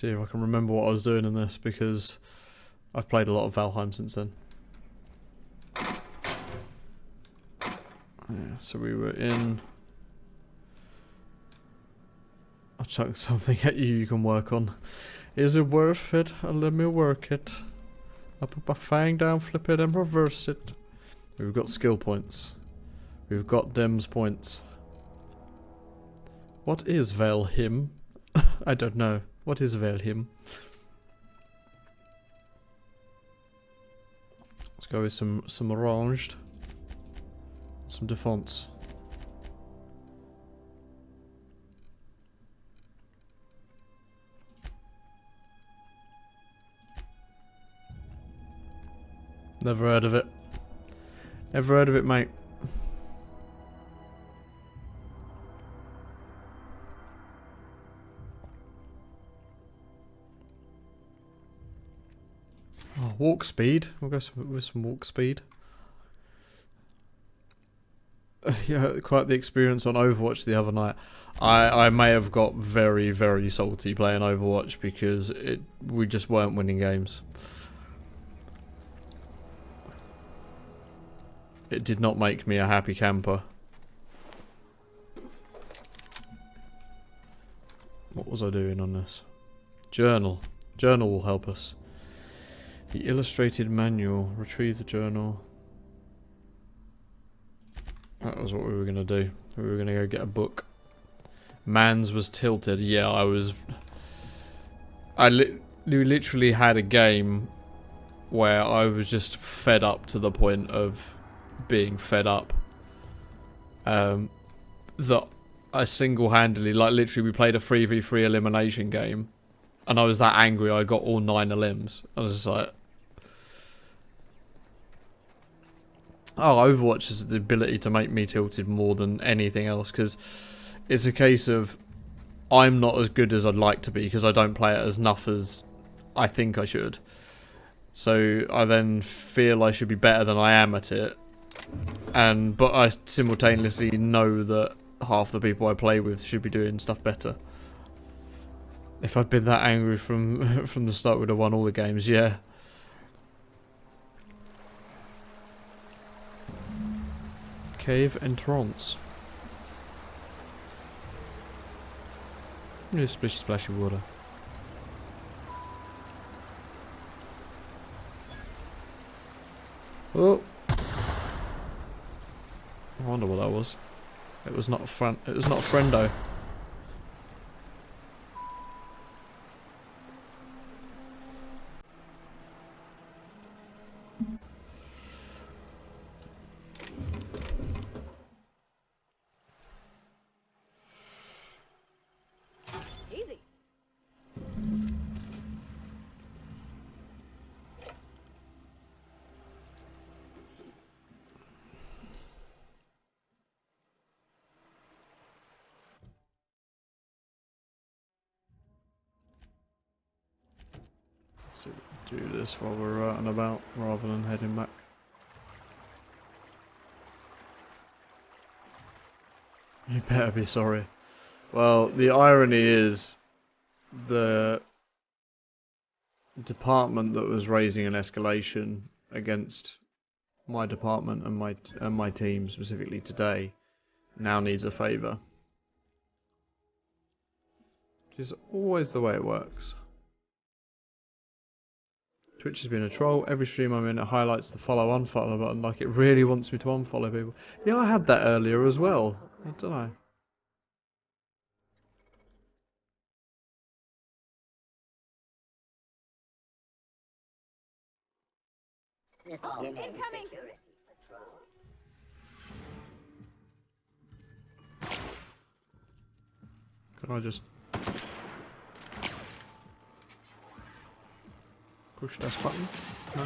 See if I can remember what I was doing in this, because I've played a lot of Valheim since then. Yeah, so we were in... I'll chuck something at you you can work on. Is it worth it? Let me work it. I'll put my fang down, flip it and reverse it. We've got skill points. We've got Dems points. What is Valheim? I don't know. What is Valheim? Let's go with some ranged. Some defense. Never heard of it. Never heard of it, mate. Oh, walk speed. We'll go with some walk speed. Yeah, quite the experience on Overwatch the other night. I may have got very, very salty playing Overwatch because we just weren't winning games. It did not make me a happy camper. What was I doing on this? Journal. Journal will help us. The illustrated manual. Retrieve the journal. That was what we were going to do. We were going to go get a book. Mans was tilted. Yeah, I was... we literally had a game where I was just fed up to the point of being fed up. That I single-handedly, like literally we played a 3v3 elimination game and I was that angry I got all 9 elims. I was just like... Oh, Overwatch has the ability to make me tilted more than anything else, because it's a case of I'm not as good as I'd like to be because I don't play it as enough as I think I should. So I then feel I should be better than I am at it, but I simultaneously know that half the people I play with should be doing stuff better. If I'd been that angry from the start, we'd have won all the games. Yeah. Cave entrance. Yeah, splish splash of water. Oh! I wonder what that was. It was not a friend. It was not a friendo. Easy. So do this while we're out and about rather than heading back. You better be sorry. Well, the irony is the department that was raising an escalation against my department and my team specifically today now needs a favour. Which is always the way it works. Twitch has been a troll. Every stream I'm in, it highlights the follow-unfollow button like it really wants me to unfollow people. Yeah, I had that earlier as well. I don't know. Incoming. Can I just push this button? No?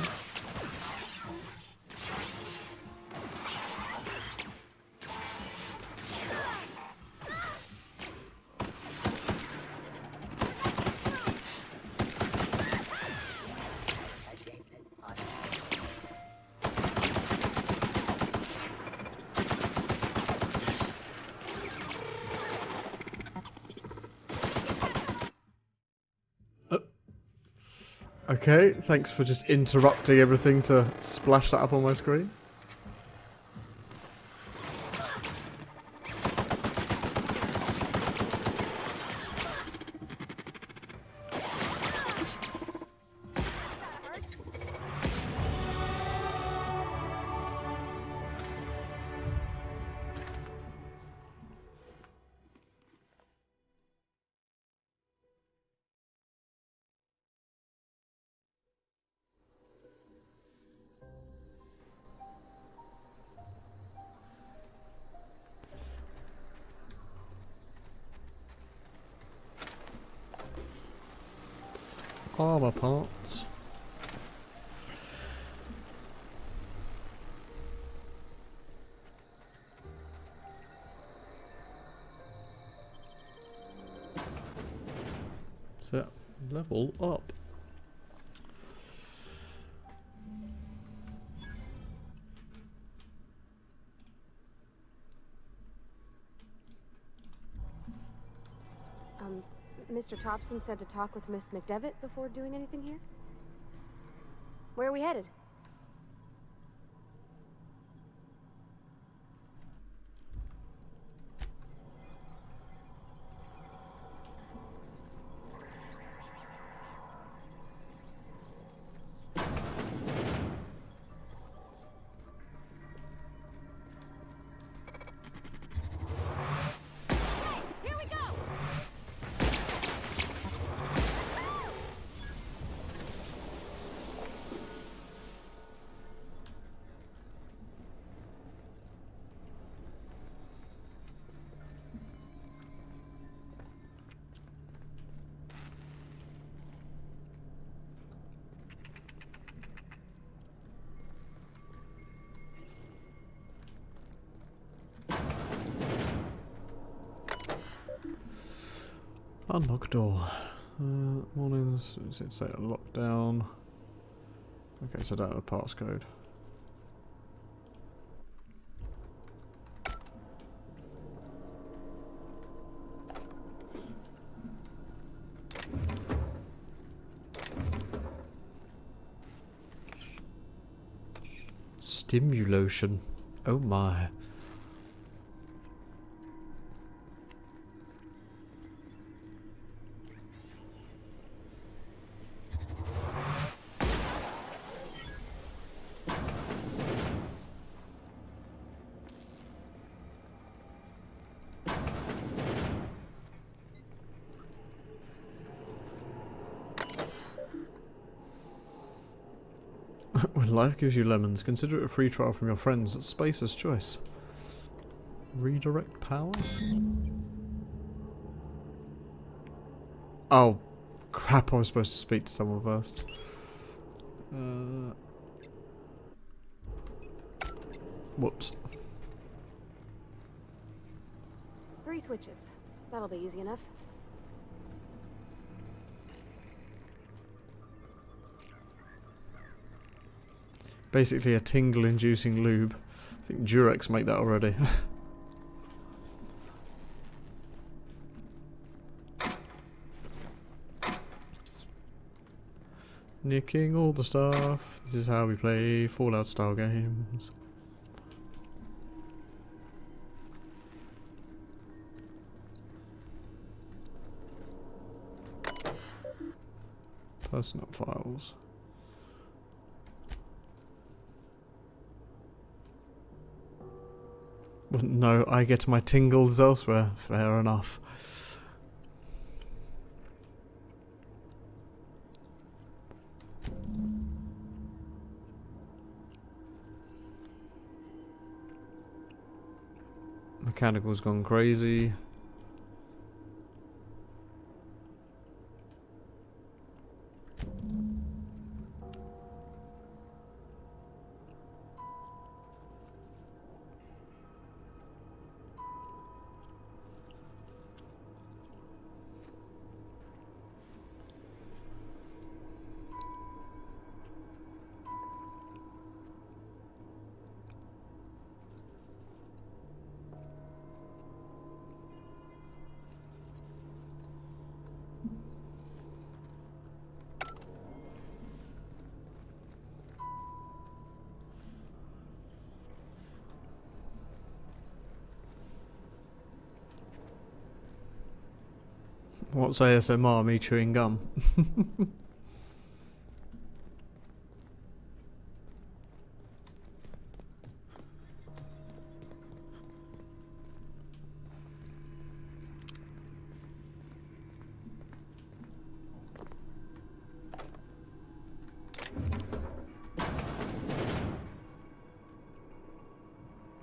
Okay, thanks for just interrupting everything to splash that up on my screen. Armor parts. So, level up. Mr. Thompson said to talk with Miss McDevitt before doing anything here? Where are we headed? Unlock door. Warnings. Is it say a lockdown? Okay, so I don't have a passcode. Stimulation. Oh my. When life gives you lemons, consider it a free trial from your friends at Spacer's Choice. Redirect power? Oh, crap, I was supposed to speak to someone first. Whoops. 3 switches. That'll be easy enough. Basically a tingle-inducing lube. I think Durex make that already. Nicking all the stuff. This is how we play Fallout style games. Personal files. Well, no, I get my tingles elsewhere. Fair enough. Mechanical's gone crazy. What's ASMR? Me chewing gum.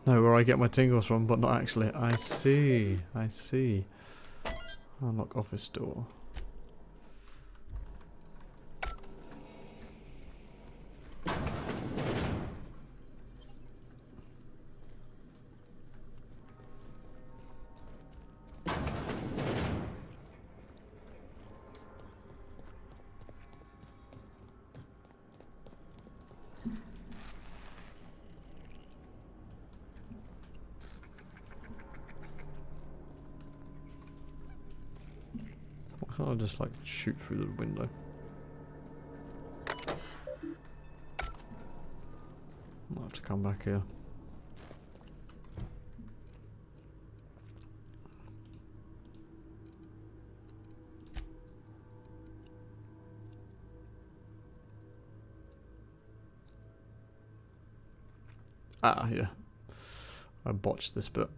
No, where I get my tingles from, but not actually. I see. I see. Unlock office door. Why can't I just like shoot through the window? I'll have to come back here. Ah, yeah. I botched this bit.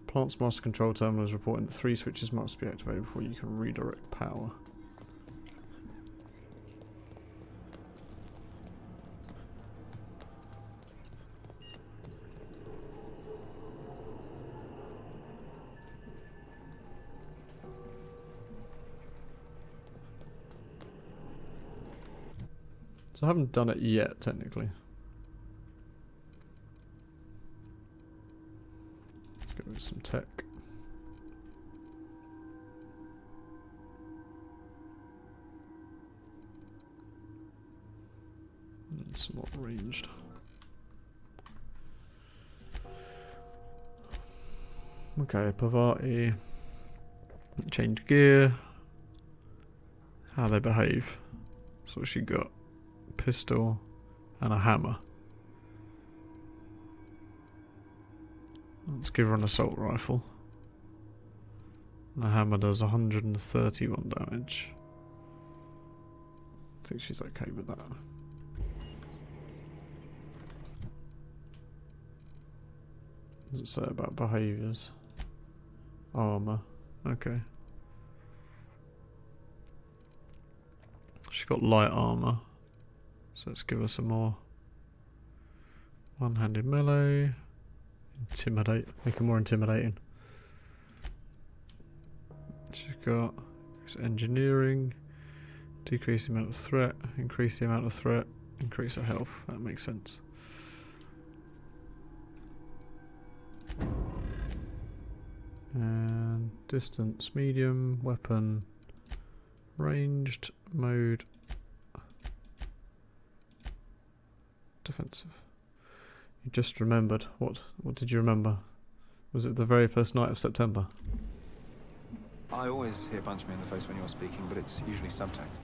Plant's master control terminal is reporting that 3 switches must be activated before you can redirect power. So I haven't done it yet, technically. Let's go with some tech. And some more ranged. Okay, Pavati. Change gear. How they behave. So she got pistol and a hammer. Let's give her an assault rifle. The hammer does 131 damage. I think she's okay with that. What does it say about behaviours? Armour. Okay. She's got light armour. So let's give her some more. One-handed melee. Intimidate. Make her more intimidating. She's got engineering. Decrease the amount of threat. Increase the amount of threat. Increase her health. That makes sense. And distance, medium, weapon, ranged, mode, defensive. You just remembered. What did you remember? Was it the very first night of September? I always hear punch me in the face when you're speaking, but it's usually subtext.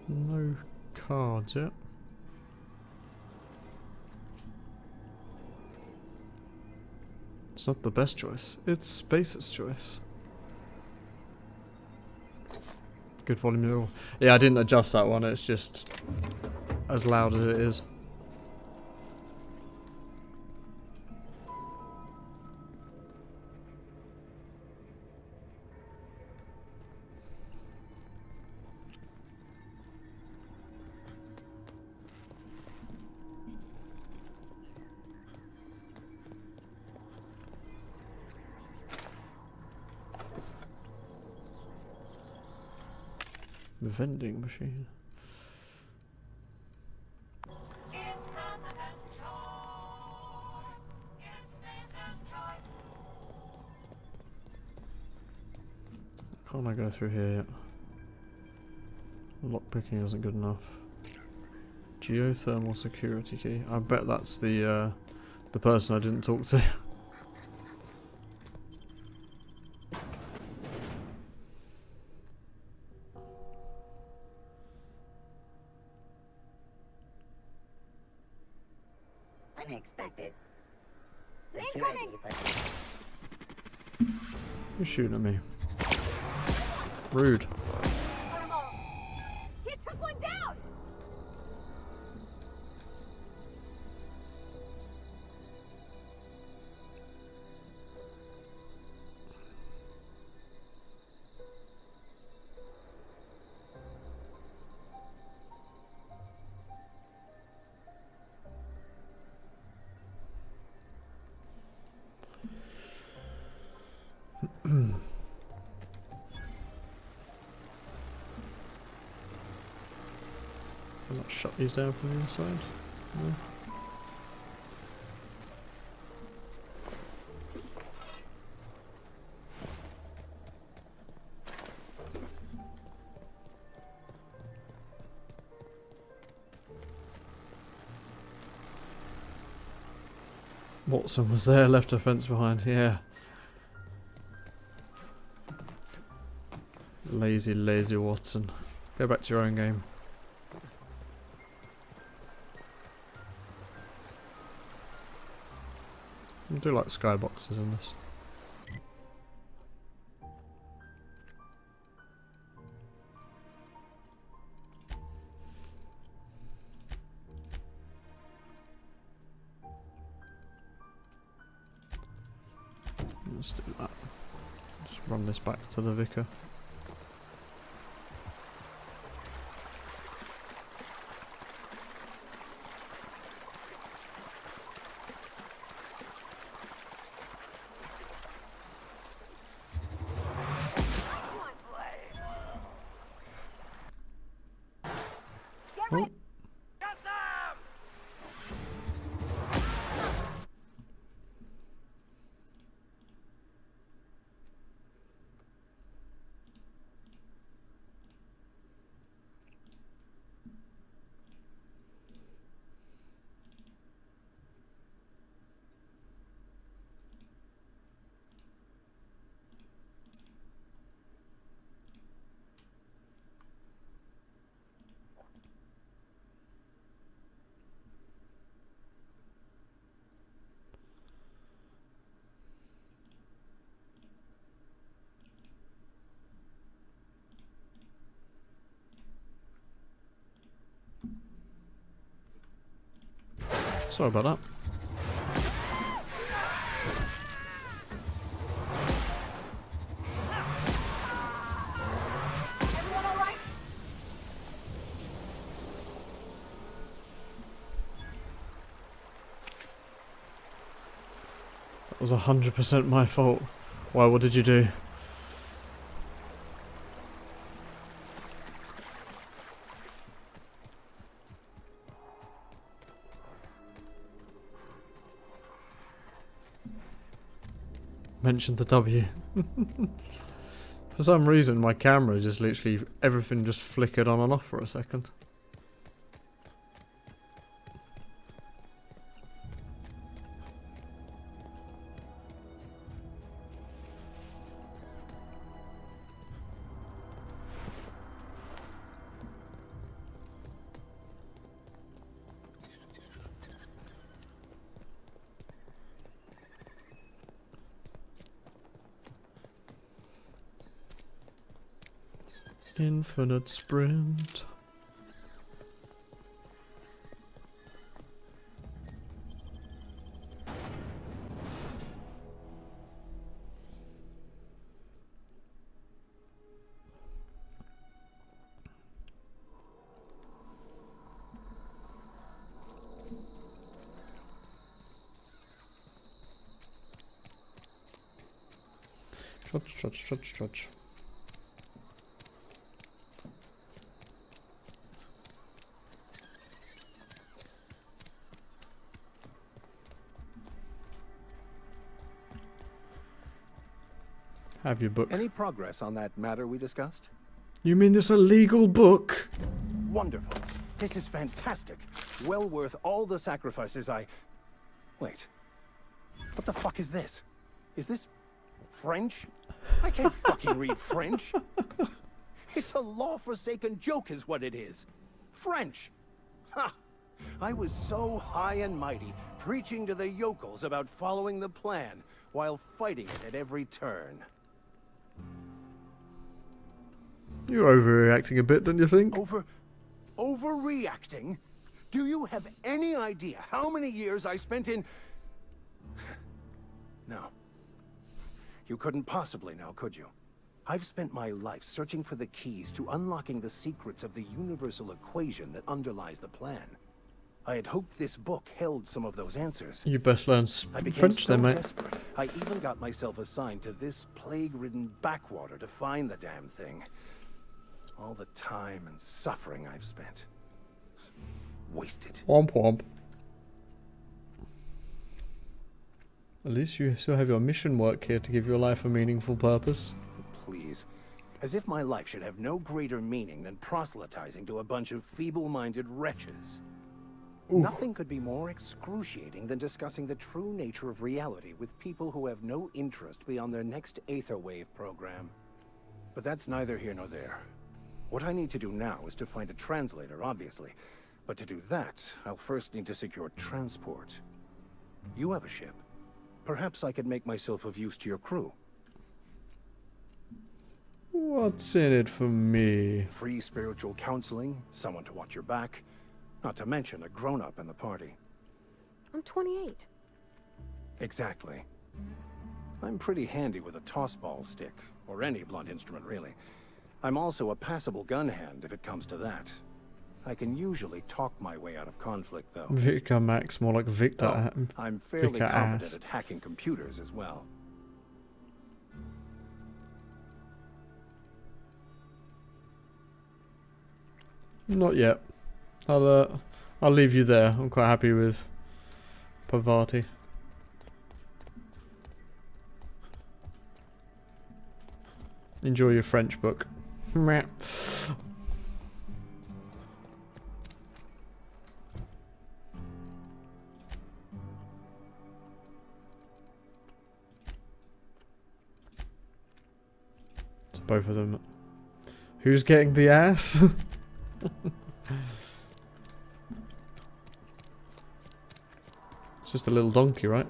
No cards yet. It's not the best choice. It's Space's choice. Good volume level. Yeah, I didn't adjust that one. It's just as loud as it is. The vending machine. Can't I go through here yet? Lockpicking isn't good enough. Geothermal security key. I bet that's the person I didn't talk to. Unexpected. Incoming! Who's shooting at me? Rude. He took one down! Can I shut these down from the inside? No. Watson was there, left a fence behind, yeah. Lazy, lazy Watson. Go back to your own game. I do like skyboxes in this. Let's do that. Just run this back to the vicar. Oh. Sorry about that. Everyone all right? That was 100% my fault. Why, what did you do? Mentioned the W. For some reason my camera just literally, everything just flickered on and off for a second. Infinite sprint. Trudge, trudge, trudge, trudge. Have your book. Any progress on that matter we discussed? You mean this illegal book? Wonderful. This is fantastic. Well worth all the sacrifices I... Wait. What the fuck is this? Is this French? I can't fucking read French. It's a law-forsaken joke is what it is. French. Ha! I was so high and mighty, preaching to the yokels about following the plan, while fighting it at every turn. You're overreacting a bit, don't you think? Overreacting? Do you have any idea how many years I spent in... No. You couldn't possibly know, could you? I've spent my life searching for the keys to unlocking the secrets of the universal equation that underlies the plan. I had hoped this book held some of those answers. You best learn I became French so then, mate. desperate, I even got myself assigned to this plague-ridden backwater to find the damn thing. All the time and suffering I've spent. Wasted. Womp womp. At least you still have your mission work here to give your life a meaningful purpose. Please. As if my life should have no greater meaning than proselytizing to a bunch of feeble-minded wretches. Oof. Nothing could be more excruciating than discussing the true nature of reality with people who have no interest beyond their next Aetherwave program. But that's neither here nor there. What I need to do now is to find a translator, obviously. But to do that, I'll first need to secure transport. You have a ship. Perhaps I could make myself of use to your crew. What's in it for me? Free spiritual counseling, someone to watch your back, not to mention a grown-up in the party. I'm 28. Exactly. I'm pretty handy with a toss-ball stick, or any blunt instrument, really. I'm also a passable gun hand, if it comes to that. I can usually talk my way out of conflict, though. Victor Max, more like Victor. Oh, I'm fairly Vicar competent ass. at hacking computers as well. Not yet. I'll leave you there. I'm quite happy with Pavati. Enjoy your French book. Meh. It's both of them. Who's getting the ass? It's just a little donkey, right?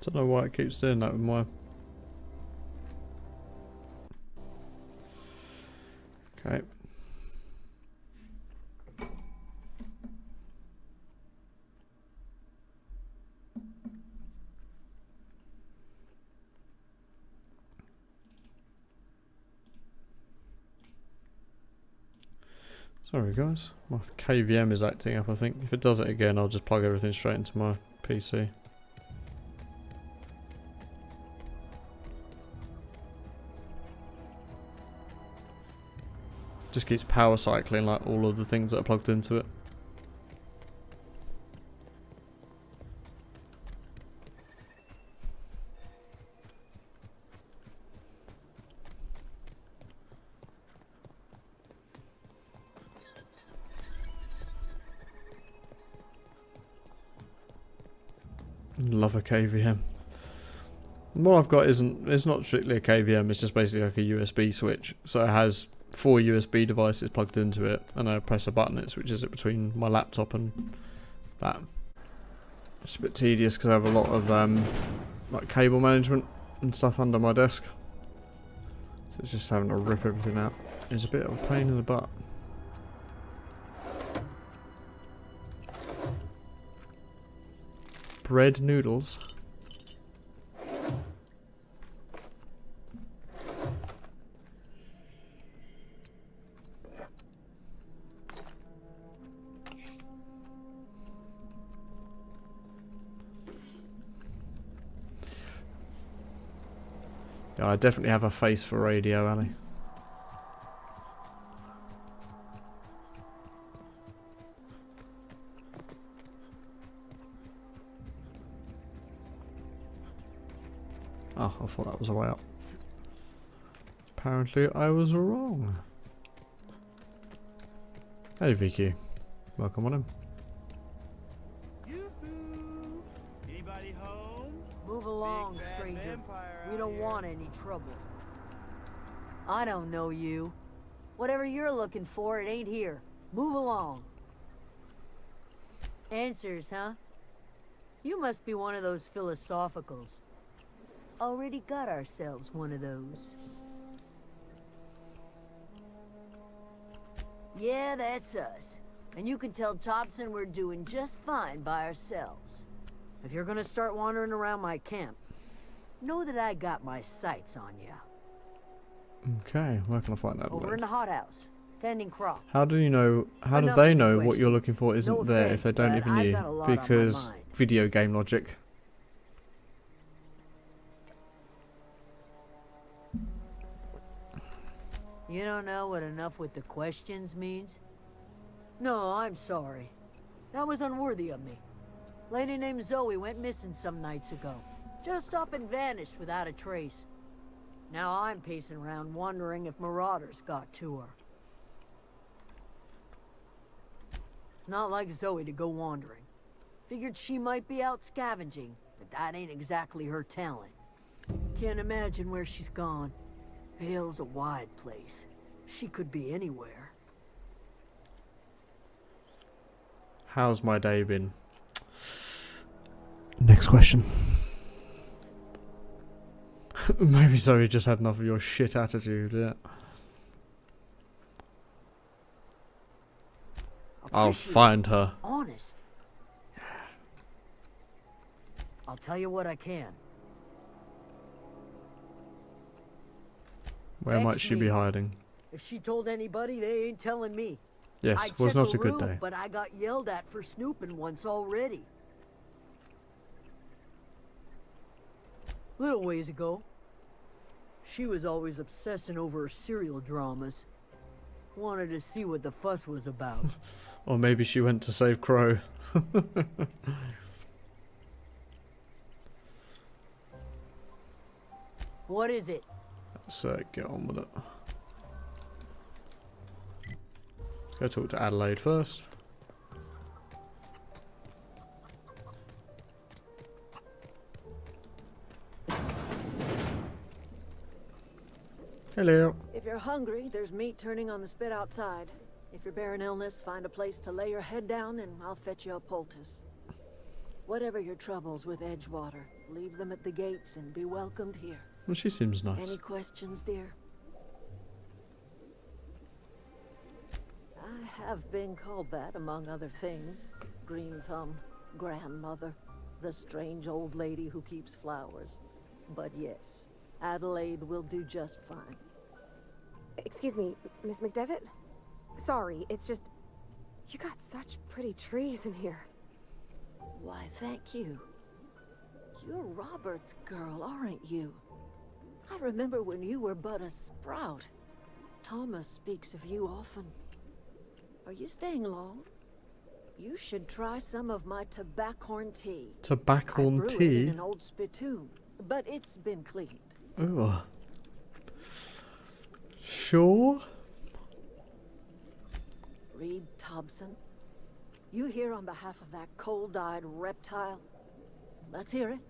Don't know why it keeps doing that with my... Okay. Sorry guys, my KVM is acting up I think. If it does it again I'll just plug everything straight into my PC. Just keeps power cycling like all of the things that are plugged into it. Love a KVM. What I've got it's not strictly a KVM, it's just basically like a USB switch. So it has 4 USB devices plugged into it, and I press a button, it switches it between my laptop and that. It's a bit tedious because I have a lot of like cable management and stuff under my desk. So it's just having to rip everything out. It's a bit of a pain in the butt. Bread noodles. Yeah, I definitely have a face for radio, Ali. Oh, I thought that was a way up. Apparently I was wrong. Hey VQ. Welcome on in. Yoo-hoo! Anybody home? Move along, Big bad stranger. vampire We out don't here. want any trouble. I don't know you. Whatever you're looking for, it ain't here. Move along. Answers, huh? You must be one of those philosophicals. Already got ourselves one of those. Yeah, that's us. And you can tell Thompson we're doing just fine by ourselves. If you're gonna start wandering around my camp, know that I got my sights on you. Okay, where can I find that? Over in the hothouse, tending crop. How do you know? How do Enough they with the know what you're questions. looking for isn't No there offense, if they don't but even I've you? got a lot on my Because mind. video game logic. You don't know what enough with the questions means? No, I'm sorry. That was unworthy of me. Lady named Zoe went missing some nights ago. Just up and vanished without a trace. Now I'm pacing around wondering if marauders got to her. It's not like Zoe to go wandering. Figured she might be out scavenging, but that ain't exactly her talent. Can't imagine where she's gone. Vale's a wide place. She could be anywhere. How's my day been? Next question. Maybe Zoe just had enough of your shit attitude, yeah. I'll Appreciate find it. her. Honest. I'll tell you what I can. Where might Vex she be me. hiding? If she told anybody, they ain't telling me. Yes, I was checked not the a good room, day. But I got yelled at for snooping once already. Little ways ago. She was always obsessing over her serial dramas. Wanted to see what the fuss was about. Or maybe she went to save Crow. What is it? Let's get on with it. Let's go talk to Adelaide first. Hello. If you're hungry, there's meat turning on the spit outside. If you're bearing illness, find a place to lay your head down and I'll fetch you a poultice. Whatever your troubles with Edgewater, leave them at the gates and be welcomed here. Well, she seems nice. Any questions, dear? I have been called that, among other things. Green Thumb, grandmother, the strange old lady who keeps flowers. But yes, Adelaide will do just fine. Excuse me, Miss McDevitt? Sorry, it's just... You got such pretty trees in here. Why, thank you. You're Robert's girl, aren't you? I remember when you were but a sprout. Thomas speaks of you often. Are you staying long? You should try some of my tobaccorn tea. I Tobaccorn brew it tea? in an old spittoon, but it's been cleaned. Ooh. Sure. Reed Thompson, you here on behalf of that cold-eyed reptile? Let's hear it.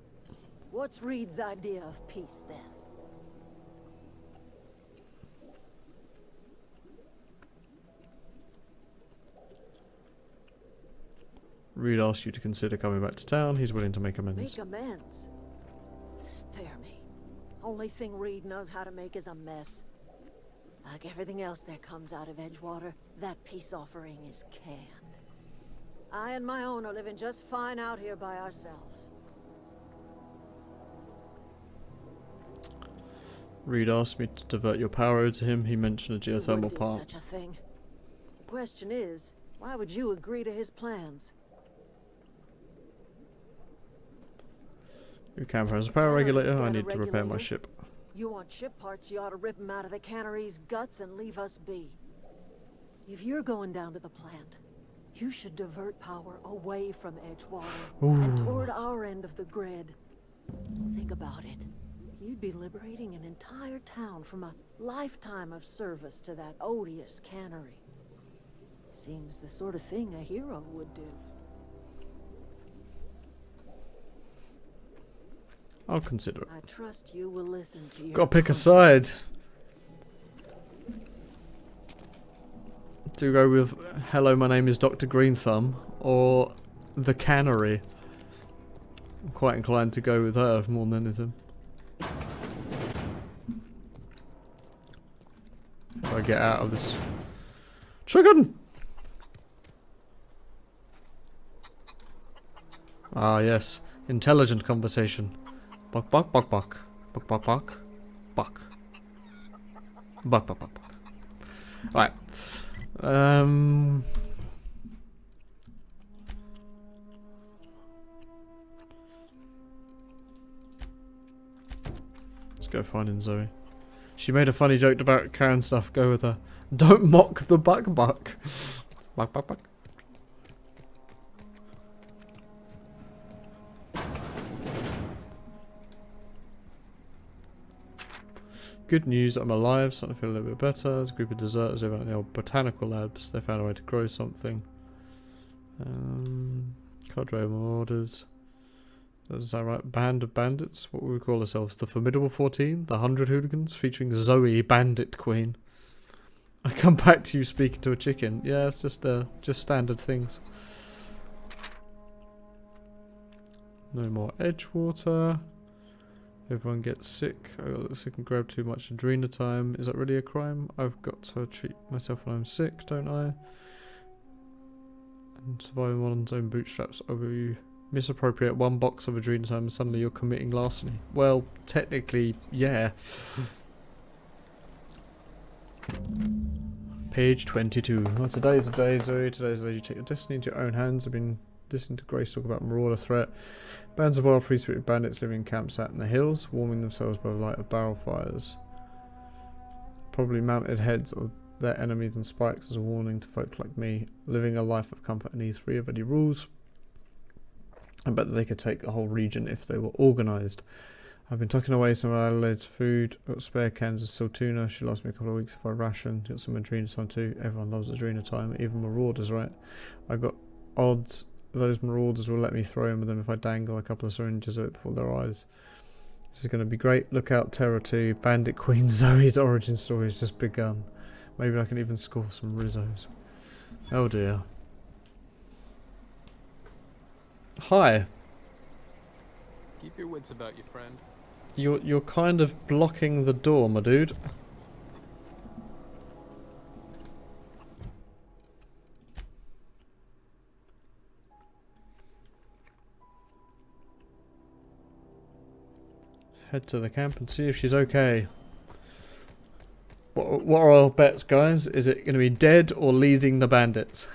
What's Reed's idea of peace, then? Reed asks you to consider coming back to town. He's willing to make amends. Make amends? Spare me. Only thing Reed knows how to make is a mess. Like everything else that comes out of Edgewater, that peace offering is canned. I and my own are living just fine out here by ourselves. Reed asked me to divert your power over to him. He mentioned a You geothermal wouldn't do plant. such a thing. The question is, why would you agree to his plans? Your camper has a power Cannery's regulator. I got a need to repair my regulator. ship. You want ship parts, you ought to rip them out of the cannery's guts and leave us be. If you're going down to the plant, you should divert power away from Edgewater and toward our end of the grid. Think about it. You'd be liberating an entire town from a lifetime of service to that odious cannery. Seems the sort of thing a hero would do. I'll consider it. I trust you will listen to your Gotta pick a conscience. side. Do go with hello, my name is Dr. Greenthumb or the cannery. I'm quite inclined to go with her more than anything. How do I get out of this? Chicken! Ah, yes. Intelligent conversation. Buck, buck, buck, buck. Buck, buck, buck. Buck. Buck, buck, buck, buck. Alright. Let's go finding Zoe. She made a funny joke about Karen stuff. Go with her. Don't mock the buck buck. Buck, buck, buck. Good news, I'm alive, starting to feel a little bit better. There's a group of deserters over at the old botanical labs. They found a way to grow something. Cadre of marauders. Is that right? Band of bandits? What would we call ourselves? The Formidable 14? The 100 Hooligans? Featuring Zoe, Bandit Queen. I come back to you speaking to a chicken. Yeah, it's just standard things. No more Edgewater. Everyone gets sick. I got sick and grabbed too much Adrena time. Is that really a crime? I've got to treat myself when I'm sick, don't I? And surviving one's own bootstraps. Oh, you misappropriate one box of Adrena time and suddenly you're committing larceny. Well, technically, yeah. Page 22. Oh, today's the day, Zoe. Today's the day you take your destiny into your own hands. I've been listening to Grace talk about marauder threat. Bands of wild free-spirited bandits living in camps out in the hills, warming themselves by the light of barrel fires. Probably mounted heads of their enemies and spikes as a warning to folk like me, living a life of comfort and ease free of any rules. I bet that they could take the whole region if they were organised. I've been tucking away some of Adelaide's food. Got spare cans of Saltuna. She lasts me a couple of weeks if I ration. Got some Adrena time too. Everyone loves Adrena time, even marauders, right? I got odds. Those marauders will let me throw in with them if I dangle a couple of syringes of it before their eyes. This is going to be great. Look out, Terror 2. Bandit Queen Zoe's origin story has just begun. Maybe I can even score some Rizzos. Oh dear. Hi. Keep your wits about you, friend. You're kind of blocking the door, my dude. Head to the camp and see if she's okay. What are our bets, guys? Is it going to be dead or leading the bandits?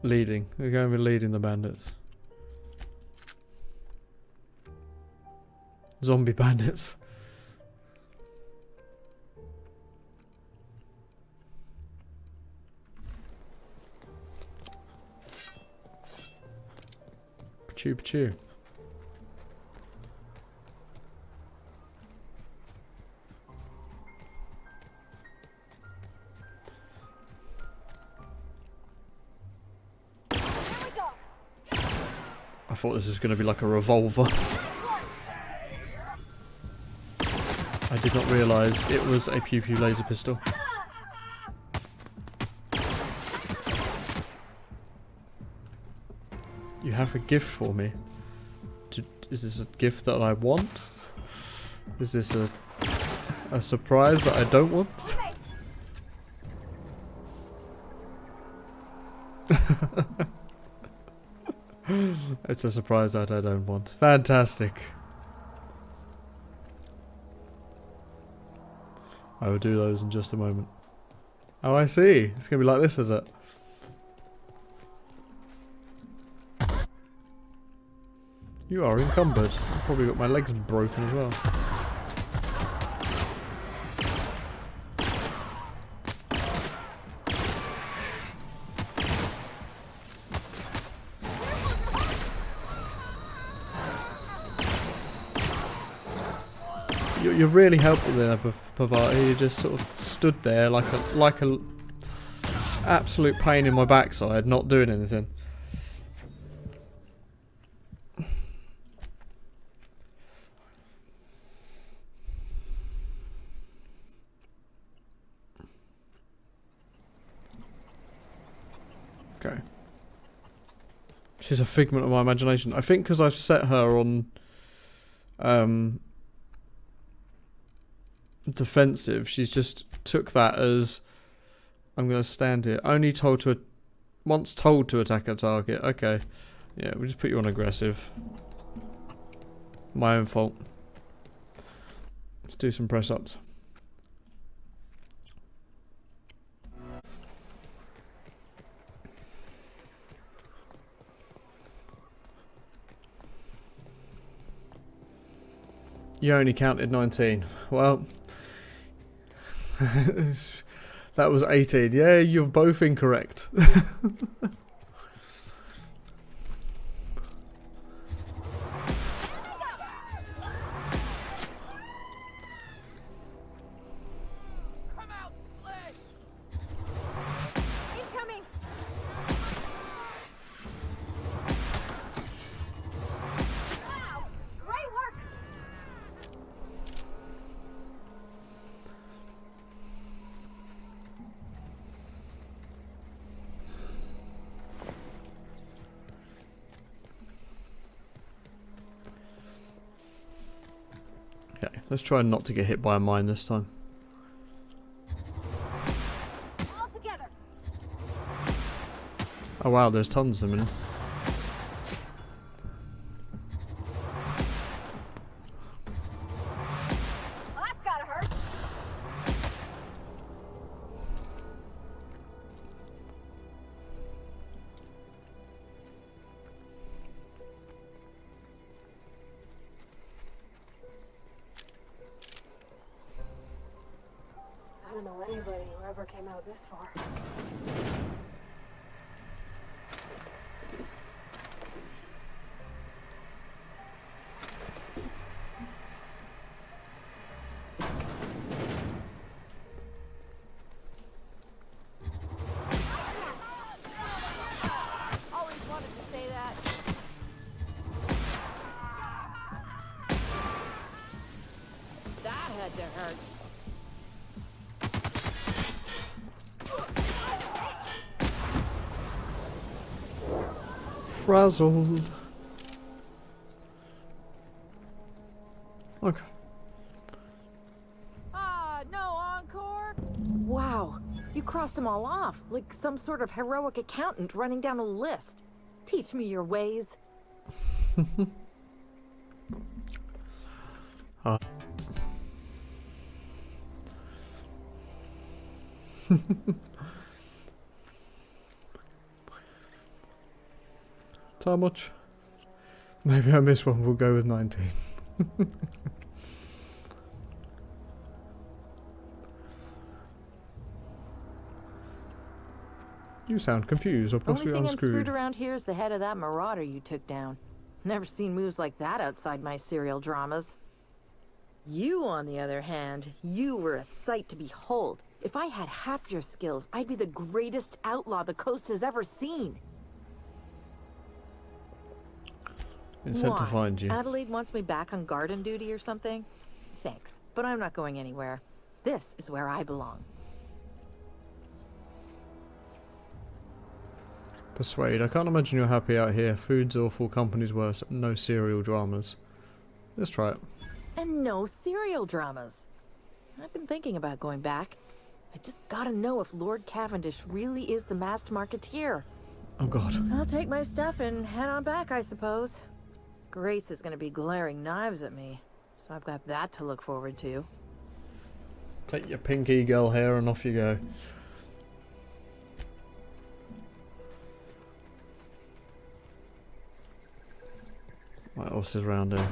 Leading. We're going to be leading the bandits. Zombie bandits. Pachu pachu. I thought this was going to be like a revolver. I did not realise it was a pew pew laser pistol. You have a gift for me. Is this a gift that I want? Is this a surprise that I don't want? It's a surprise that I don't want. Fantastic. I will do those in just a moment. Oh, I see. It's going to be like this, is it? You are encumbered. I've probably got my legs broken as well. You're really helpful there, Pavati. You just sort of stood there like a absolute pain in my backside, not doing anything. Okay. She's a figment of my imagination. I think because I've set her on defensive, she's just took that as I'm going to stand here. Only told to once told to attack a target. Okay. Yeah, we'll just put you on aggressive. My own fault. Let's do some press ups. You only counted 19. Well, that was 18. Yeah, you're both incorrect. Okay, let's try not to get hit by a mine this time. Oh wow, there's tons of them in. I don't know anybody who ever came out this far. Always wanted to say that. That had to hurt. Frazzled. Okay. No encore? Wow, you crossed them all off, like some sort of heroic accountant running down a list. Teach me your ways. How much? Maybe I missed one, we'll go with 19. You sound confused or possibly Only thing I'm unscrewed. screwed around here is the head of that marauder you took down. Never seen moves like that outside my serial dramas. You, on the other hand, you were a sight to behold. If I had half your skills, I'd be the greatest outlaw the coast has ever seen. Been sent to Why? find you. Adelaide wants me back on garden duty or something? Thanks, but I'm not going anywhere. This is where I belong. Persuade. I can't imagine you're happy out here. Food's awful, company's worse, no serial dramas. Let's try it. And no serial dramas. I've been thinking about going back. I just gotta know if Lord Cavendish really is the masked marketeer. Oh god. I'll take my stuff and head on back, I suppose. Grace is gonna be glaring knives at me, so I've got that to look forward to. Take your pink e-girl hair and off you go. What else is around here?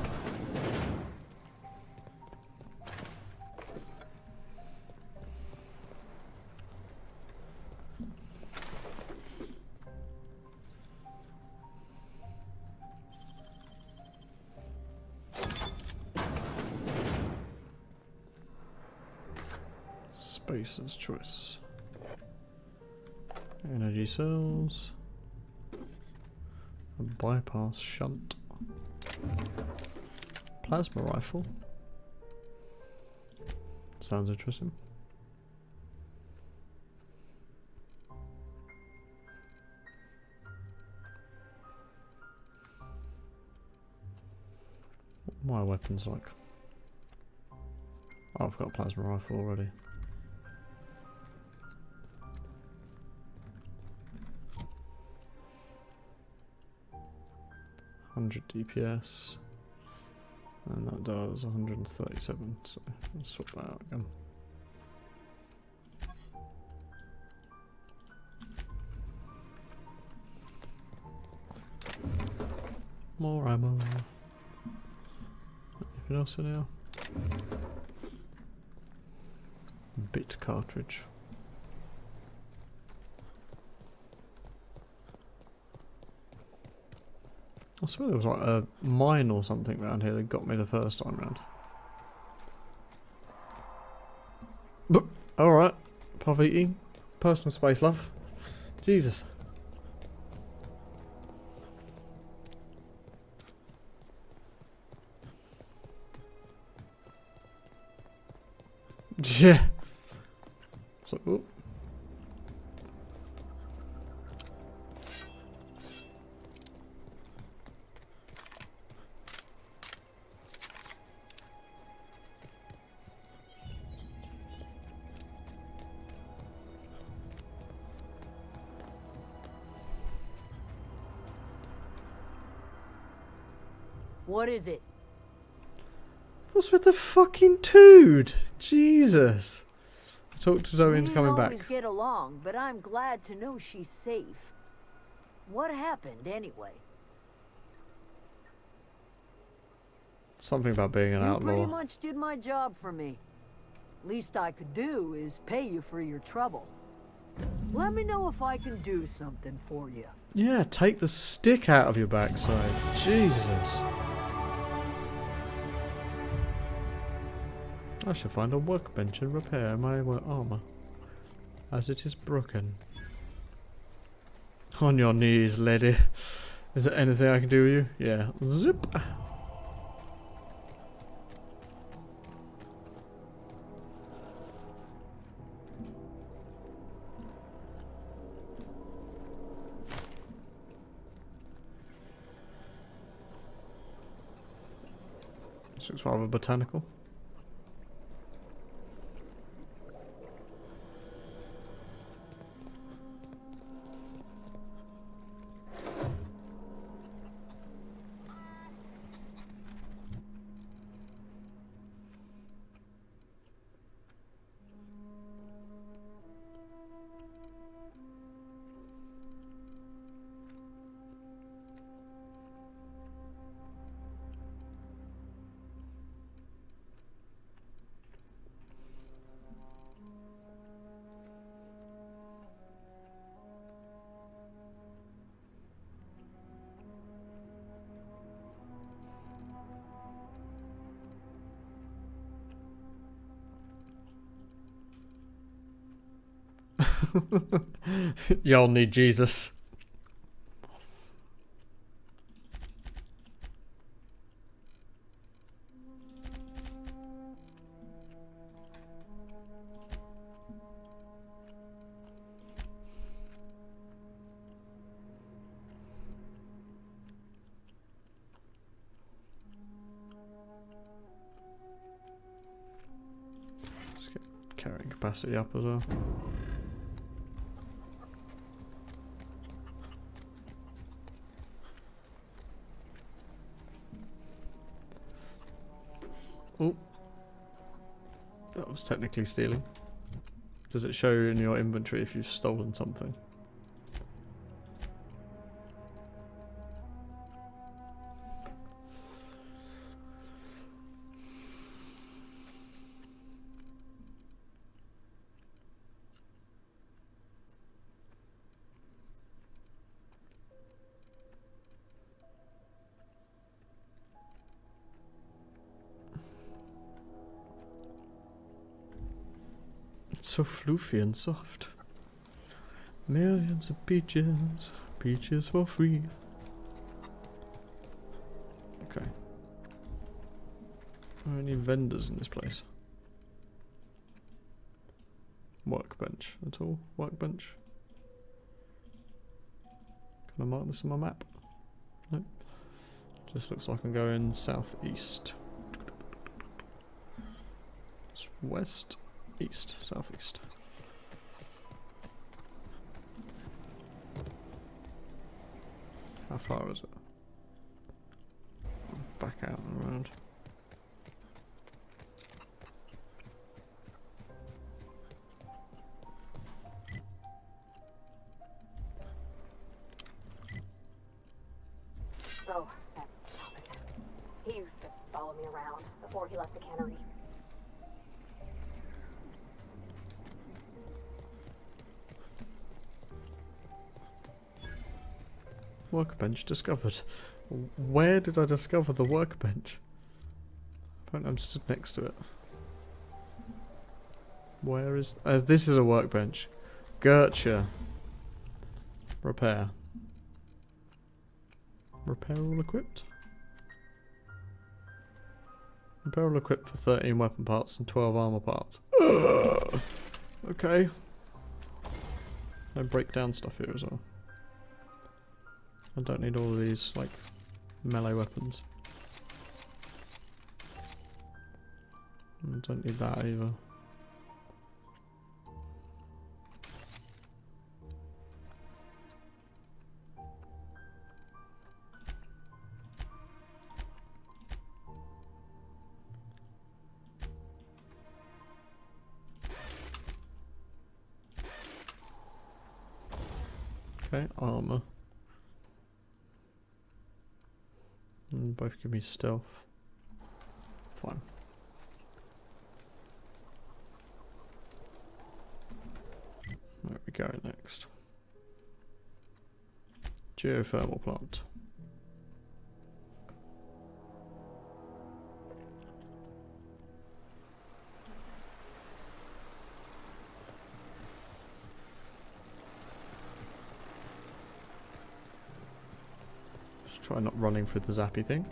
Spacer's choice. Energy cells. A bypass shunt. Plasma rifle. Sounds interesting. What are my weapons like? Oh, I've got a plasma rifle already. DPS, and that does 137, so I'll swap that out again. More ammo. Anything else in here? Bit cartridge. I swear there was like a mine or something around here that got me the first time round. But alright. Puff eating. Personal space, love. Jesus. Yeah. So, ooh. What is it? What's with the fucking dude? Jesus. I talked to Zoe into coming We back. always get along, but I'm glad to know she's safe. What happened anyway? Something about being an You outlaw. pretty much did my job for me. Least I could do is pay you for your trouble. Let me know if I can do something for you. Yeah, take the stick out of your backside. Jesus. I should find a workbench and repair my armor, as it is broken. On your knees, lady. Is there anything I can do with you? Yeah. Zip. This looks rather botanical. Y'all need Jesus. Carrying capacity up as well. Oh, that was technically stealing. Does it show in your inventory if you've stolen something? It's so floofy and soft. Millions of peaches, peaches for free. Okay. Are there any vendors in this place? Workbench at all? Workbench? Can I mark this on my map? Nope. Just looks like I'm going southeast. It's west, east, southeast. How far is it? Back out and around. Oh, that's Thomas. He used to follow me around before he left the cannery. Workbench discovered. Where did I discover the workbench? Apparently I'm stood next to it. Where is... this is a workbench. Gotcha. Repair. Repair all equipped? Repair all equipped for 13 weapon parts and 12 armor parts. Ugh. Okay. I break down stuff here as well. I don't need all of these, like, melee weapons. I don't need that either. Okay, armor. And both give me stealth. Fine. Where are we going next? Geothermal plant. Just try not running through the zappy thing.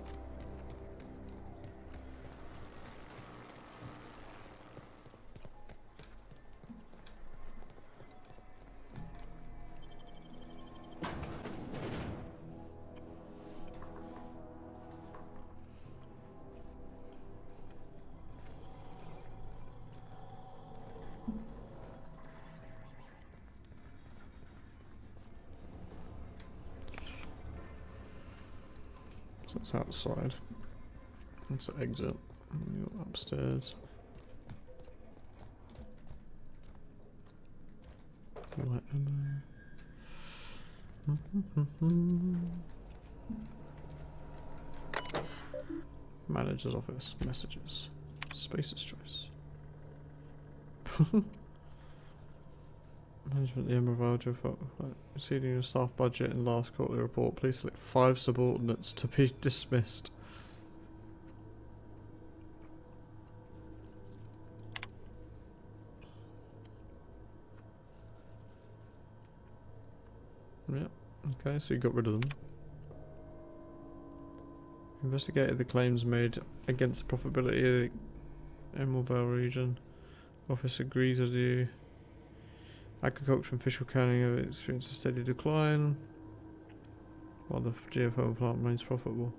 So it's outside. That's the exit. And you're upstairs. Light ammo. Manager's office. Messages. Space's choice. Management, the Emerald Voucher for exceeding your staff budget in last quarterly report. Please select 5 subordinates to be dismissed. Yeah, okay, so you got rid of them. Investigated the claims made against the profitability of the Emerald Vale region. Office agrees with you. Agriculture and fish canning have experienced a steady decline, while the geothermal plant remains profitable.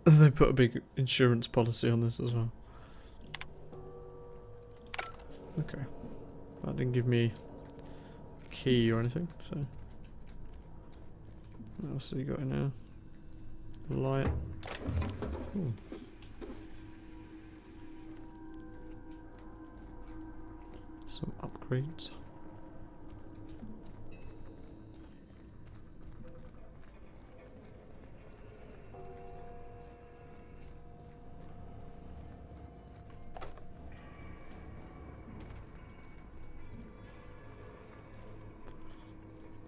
They put a big insurance policy on this as well. Okay. That didn't give me a key or anything, so. What else have you got in there? Light. Ooh. Some upgrades.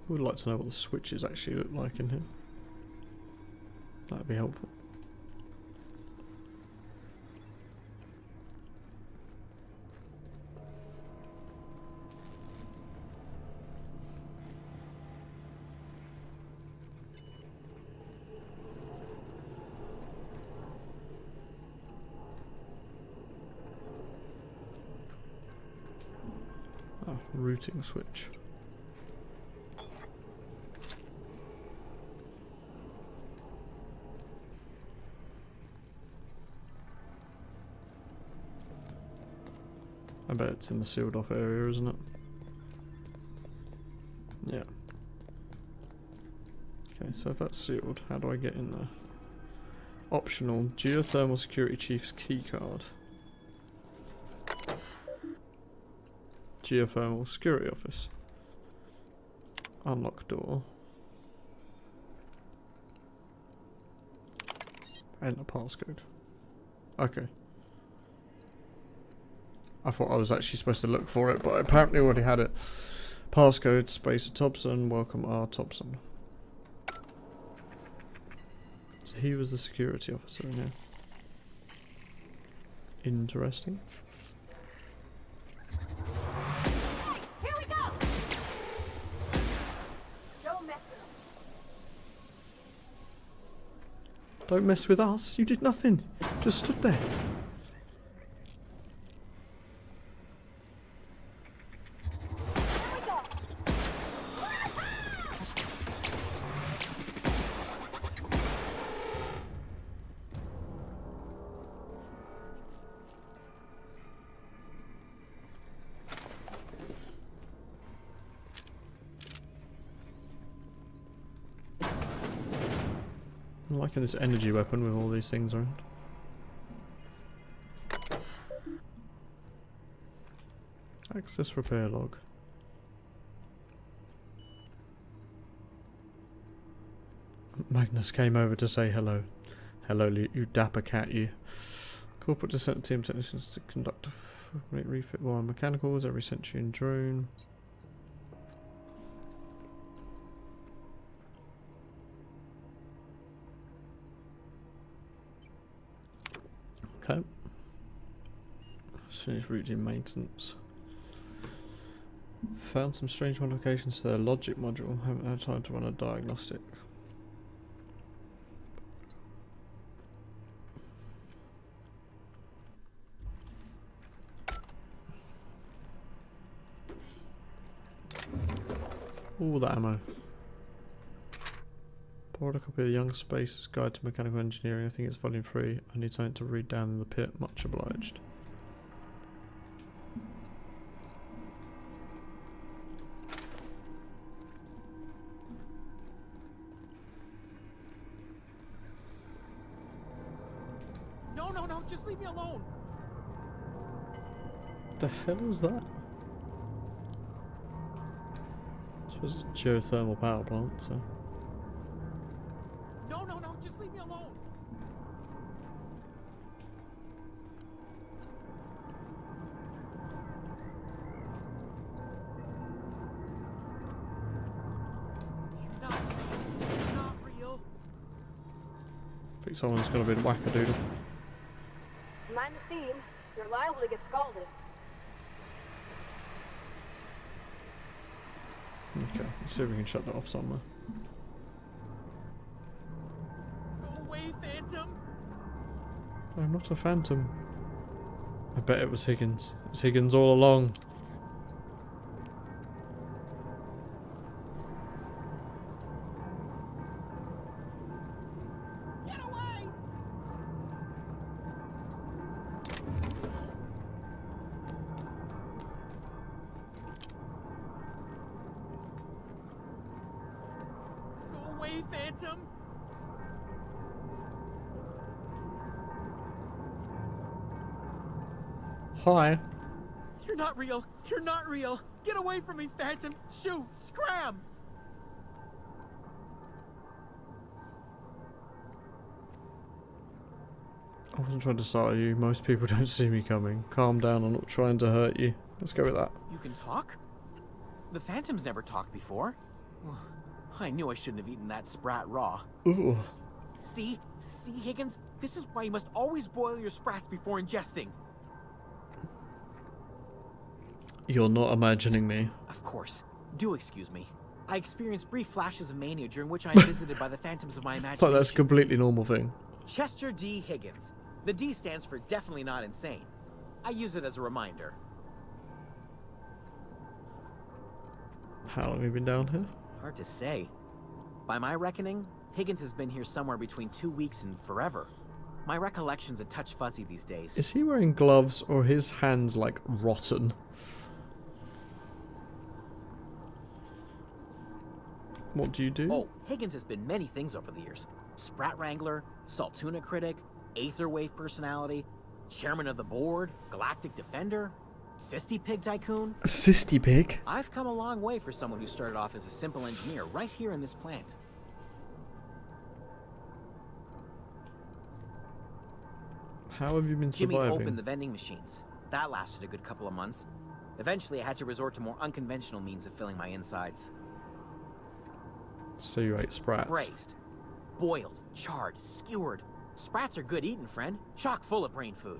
Would like to know what the switches actually look like in here. That'd be helpful. Oh, routing switch. I bet it's in the sealed off area, isn't it? Yeah. Okay, so if that's sealed, how do I get in there? Optional, geothermal security chief's key card. Geothermal security office. Unlock door. Enter passcode. Okay. I thought I was actually supposed to look for it, but I apparently already had it. Passcode, Spacer Thompson, welcome R. Thompson. So he was the security officer in here. Interesting. Here we go! Don't mess with them. Don't mess with us. You did nothing. Just stood there. I'm liking this energy weapon with all these things around. Access repair log. Magnus came over to say hello. Hello, you dapper cat, you. Corporate to send team technicians to conduct a refit wire mechanicals, every sentry and drone. Okay. Let's finish routine maintenance. Found some strange modifications to their logic module. Haven't had time to run a diagnostic. All that ammo. Borrowed a copy of the Young Space's Guide to Mechanical Engineering. I think it's volume 3. I need something to read down in the pit. Much obliged. No, just leave me alone. What the hell is that? I suppose it's a geothermal power plant, so. No, just leave me alone. You're not real. I think someone's gonna be wackadoodle. Mind the steam. You're liable to get scalded. Okay, let's see if we can shut that off somewhere. Go away, Phantom. I'm not a phantom. I bet it was Higgins. It was Higgins all along. Get away! away, Phantom! Hi. You're not real! You're not real! Get away from me, Phantom! Shoot! Scram! I wasn't trying to startle you. Most people don't see me coming. Calm down, I'm not trying to hurt you. Let's go with that. You can talk? The Phantom's never talked before. I knew I shouldn't have eaten that sprat raw. Ooh. See? See, Higgins? This is why you must always boil your sprats before ingesting. You're not imagining me. Of course. Do excuse me. I experienced brief flashes of mania during which I am visited by the phantoms of my imagination. But that's a completely normal thing. Chester D. Higgins. The D stands for definitely not insane. I use it as a reminder. How long have you been down here? Hard to say. By my reckoning, Higgins has been here somewhere between 2 weeks and forever. My recollection's a touch fuzzy these days. Is he wearing gloves or his hands like rotten? What do you do? Oh, Higgins has been many things over the years. Sprat Wrangler, Saltuna Critic, Aetherwave Personality, Chairman of the Board, Galactic Defender, Sisty Pig Tycoon. A Sisty Pig? I've come a long way for someone who started off as a simple engineer right here in this plant. How have you been Jimmy surviving? opened the vending machines. That lasted a good couple of months. Eventually, I had to resort to more unconventional means of filling my insides. So you ate sprats. Braised, boiled, charred, skewered. Sprats are good eating, friend. Chock full of brain food.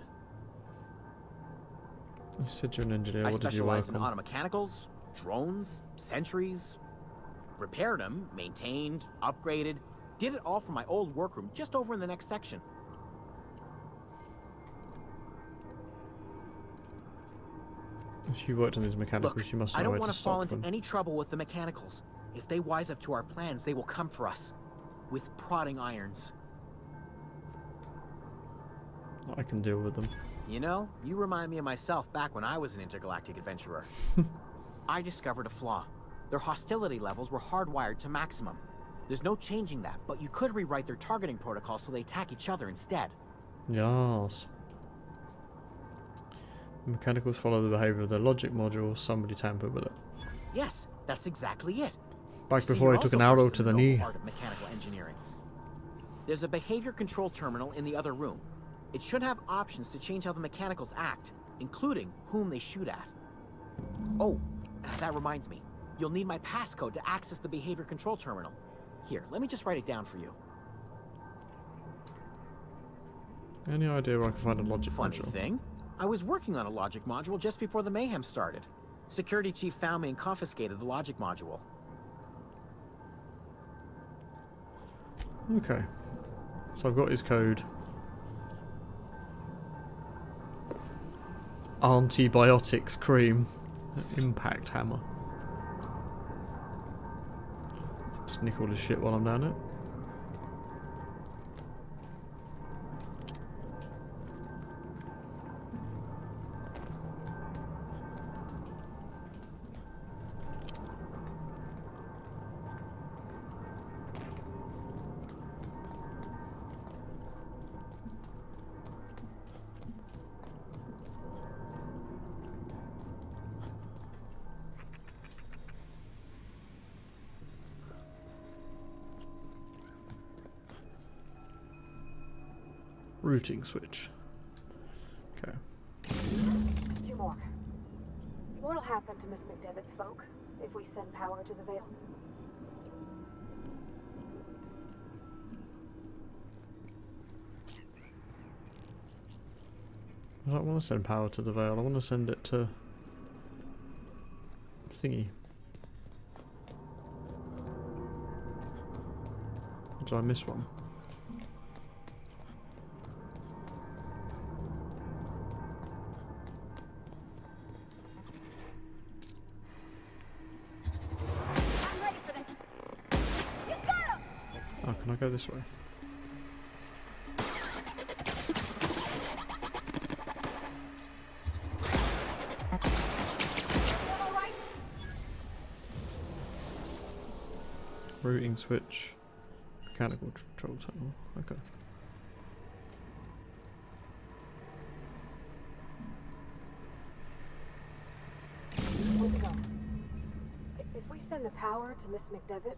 You said you're an engineer. I What did you work specialized in on? automechanicals, drones, sentries. Repaired them, maintained, upgraded. Did it all from my old workroom just over in the next section. If you worked on these mechanicals, Look, you must know I don't where want to to fall stop into them. any trouble with the mechanicals. If they wise up to our plans, they will come for us. With prodding irons. I can deal with them. You know, you remind me of myself back when I was an intergalactic adventurer. I discovered a flaw. Their hostility levels were hardwired to maximum. There's no changing that, but you could rewrite their targeting protocol so they attack each other instead. Yes. Mechanicals follow the behavior of their logic module. Somebody tampered with it. Yes, that's exactly it. Back See, before you're he took an also arrow versed to in the noble knee. art of mechanical engineering. There's a behavior control terminal in the other room. It should have options to change how the mechanicals act, including whom they shoot at. Oh, that reminds me. You'll need my passcode to access the behavior control terminal. Here, let me just write it down for you. Any idea where I can find a logic Funny module? thing, I was working on a logic module just before the mayhem started. Security chief found me and confiscated the logic module. Okay. So I've got his code. Antibiotics cream. Impact hammer. Just nick all his shit while I'm down it. Routing switch. Okay. 2 more. What'll happen to Miss McDevitt's folk if we send power to the Vale? I don't want to send power to the Vale. I want to send it to thingy. Did I miss one? I'm ready for this. You got him! Oh, can I go this way? All right? Routing switch. Mechanical control tunnel. Okay. Where's it going? If we send the power to Miss McDevitt,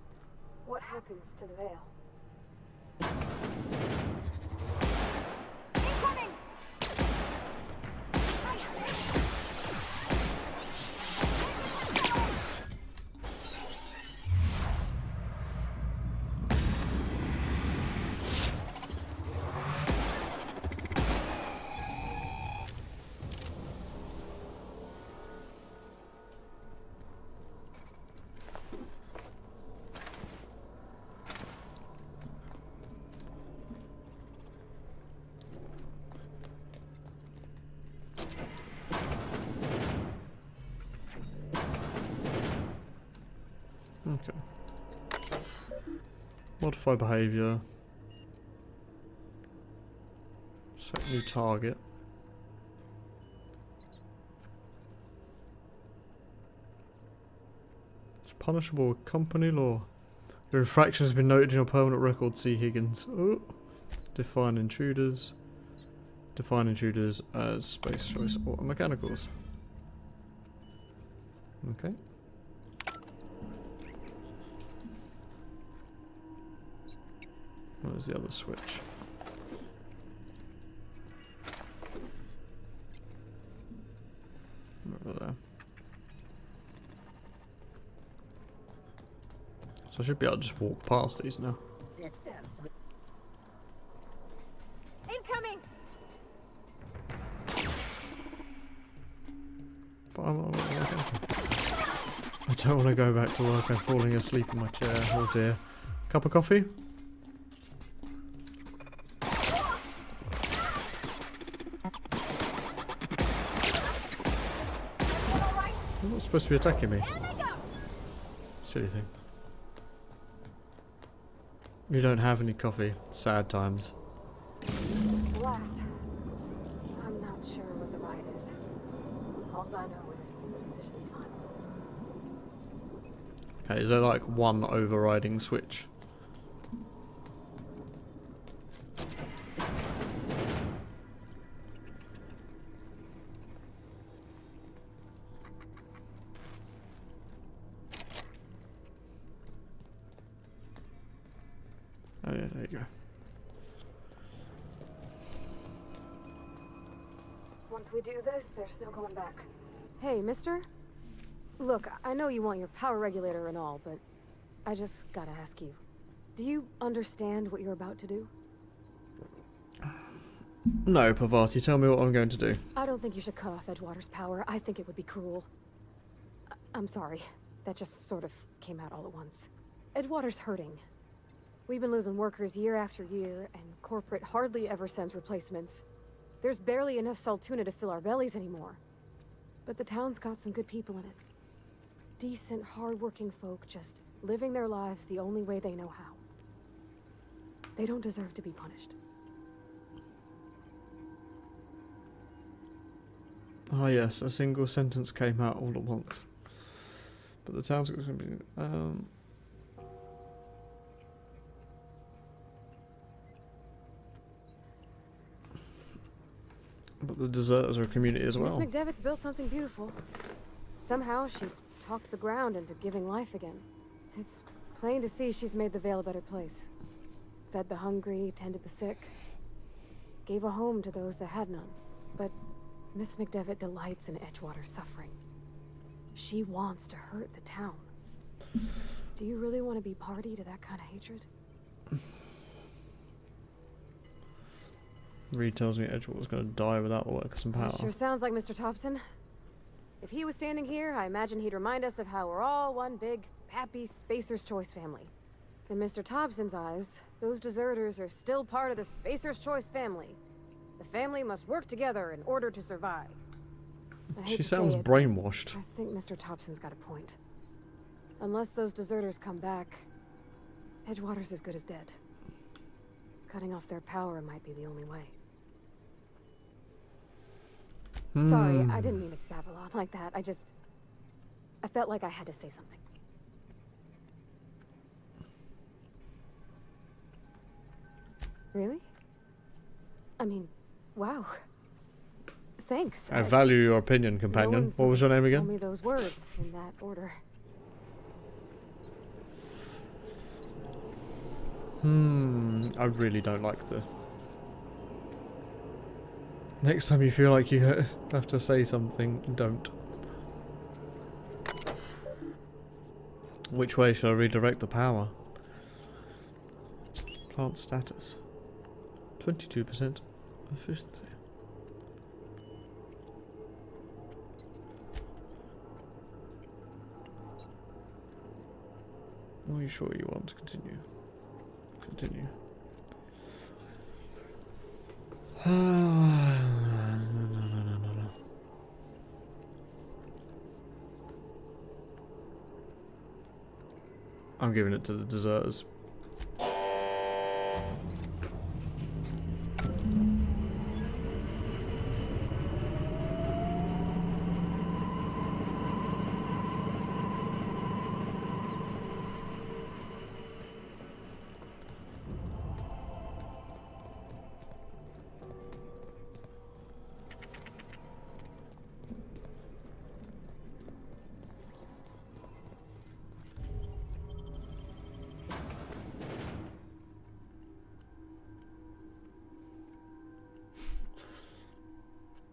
what happens to the veil? Incoming! Okay. Modify behavior. Set new target. It's punishable with company law. Your infraction has been noted in your permanent record. See Higgins. Oh. Define intruders. Define intruders as space choice or mechanicals. Okay. Where's the other switch? Over there. So I should be able to just walk past these now. Systems. Incoming! But I don't want to go back to work. I'm falling asleep in my chair. Oh dear. Cup of coffee? You're not supposed to be attacking me. Silly thing. You don't have any coffee. Sad times. Blast. I'm not sure what the ride is. All I know is the decision's final. Okay, is there like one overriding switch? Oh yeah, there you go. Once we do this, there's no going back. Hey, mister? Look, I know you want your power regulator and all, but I just gotta ask you. Do you understand what you're about to do? No, Pavati, tell me what I'm going to do. I don't think you should cut off Edgewater's power. I think it would be cruel. I'm sorry. That just sort of came out all at once. Edgewater's hurting. We've been losing workers year after year, and corporate hardly ever sends replacements. There's barely enough Saltuna to fill our bellies anymore. But the town's got some good people in it. Decent, hard-working folk just living their lives the only way they know how. They don't deserve to be punished. Ah yes, a single sentence came out all at once. But the town's going to be... But the deserters are a community as well. Miss McDevitt's built something beautiful. Somehow she's talked the ground into giving life again. It's plain to see she's made the Vale a better place. Fed the hungry, tended the sick. Gave a home to those that had none. But Miss McDevitt delights in Edgewater's suffering. She wants to hurt the town. Do you really want to be party to that kind of hatred? Reed tells me Edgewater's going to die without the workers and power. Sure sounds like Mr. Thompson. If he was standing here, I imagine he'd remind us of how we're all one big, happy Spacer's Choice family. In Mr. Thompson's eyes, those deserters are still part of the Spacer's Choice family. The family must work together in order to survive. She sounds brainwashed. I think Mr. Thompson's got a point. Unless those deserters come back, Edgewater's as good as dead. Cutting off their power might be the only way. Sorry, I didn't mean to babble on like that. I felt like I had to say something. Really? I mean, wow. Thanks. I value your opinion, companion. No What was your name told again? me those words in that order. I really don't like the... Next time you feel like you have to say something, don't. Which way should I redirect the power? Plant status. 22% efficiency. Are you sure you want to continue? Continue. No. I'm giving it to the deserters.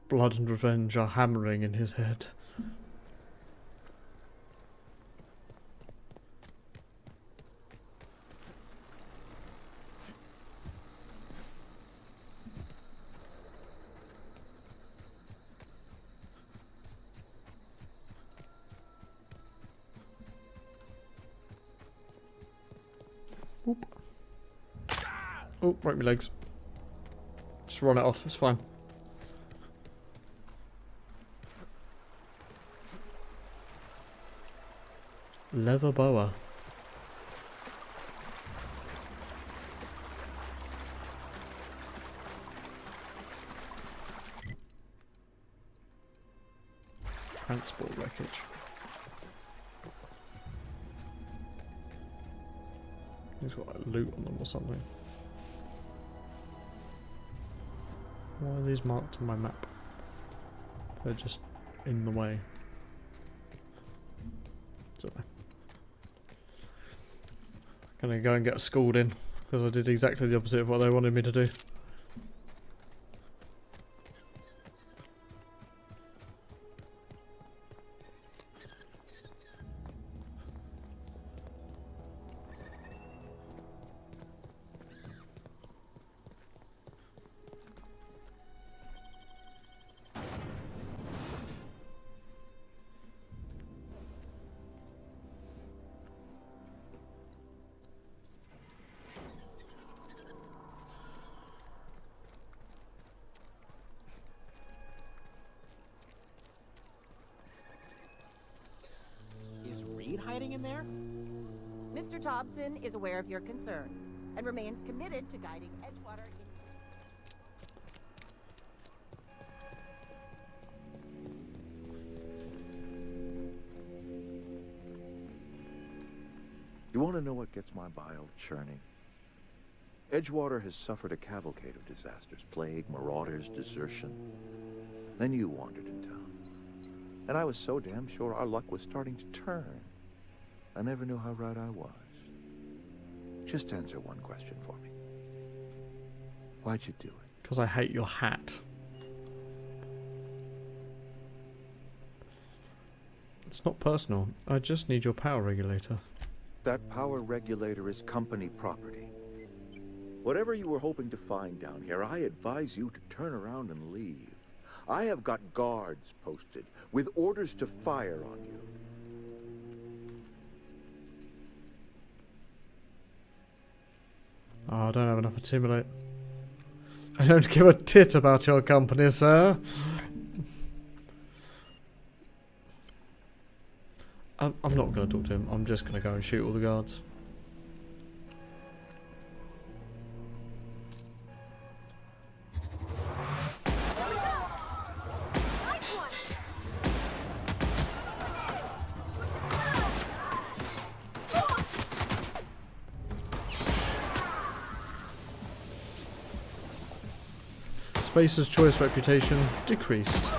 Blood and revenge are hammering in his head. Oop. Oh, break my legs. Just run it off, it's fine. Leather boa. Transport wreckage. He's got like loot on them or something. Why are these marked on my map? They're just in the way. So, gonna go and get schooled in because I did exactly the opposite of what they wanted me to do. Is Reed hiding in there? Mr. Thompson is aware of your concerns and remains committed to guiding Edgewater in... You want to know what gets my bile churning? Edgewater has suffered a cavalcade of disasters. Plague, marauders, desertion. Then you wandered in town. And I was so damn sure our luck was starting to turn. I never knew how right I was. Just answer one question for me. Why'd you do it? Because I hate your hat. It's not personal. I just need your power regulator. That power regulator is company property. Whatever you were hoping to find down here, I advise you to turn around and leave. I have got guards posted with orders to fire on you. Oh, I don't have enough to simulate. I don't give a tit about your company, sir. I'm not going to talk to him. I'm just going to go and shoot all the guards. Spacer's choice reputation decreased.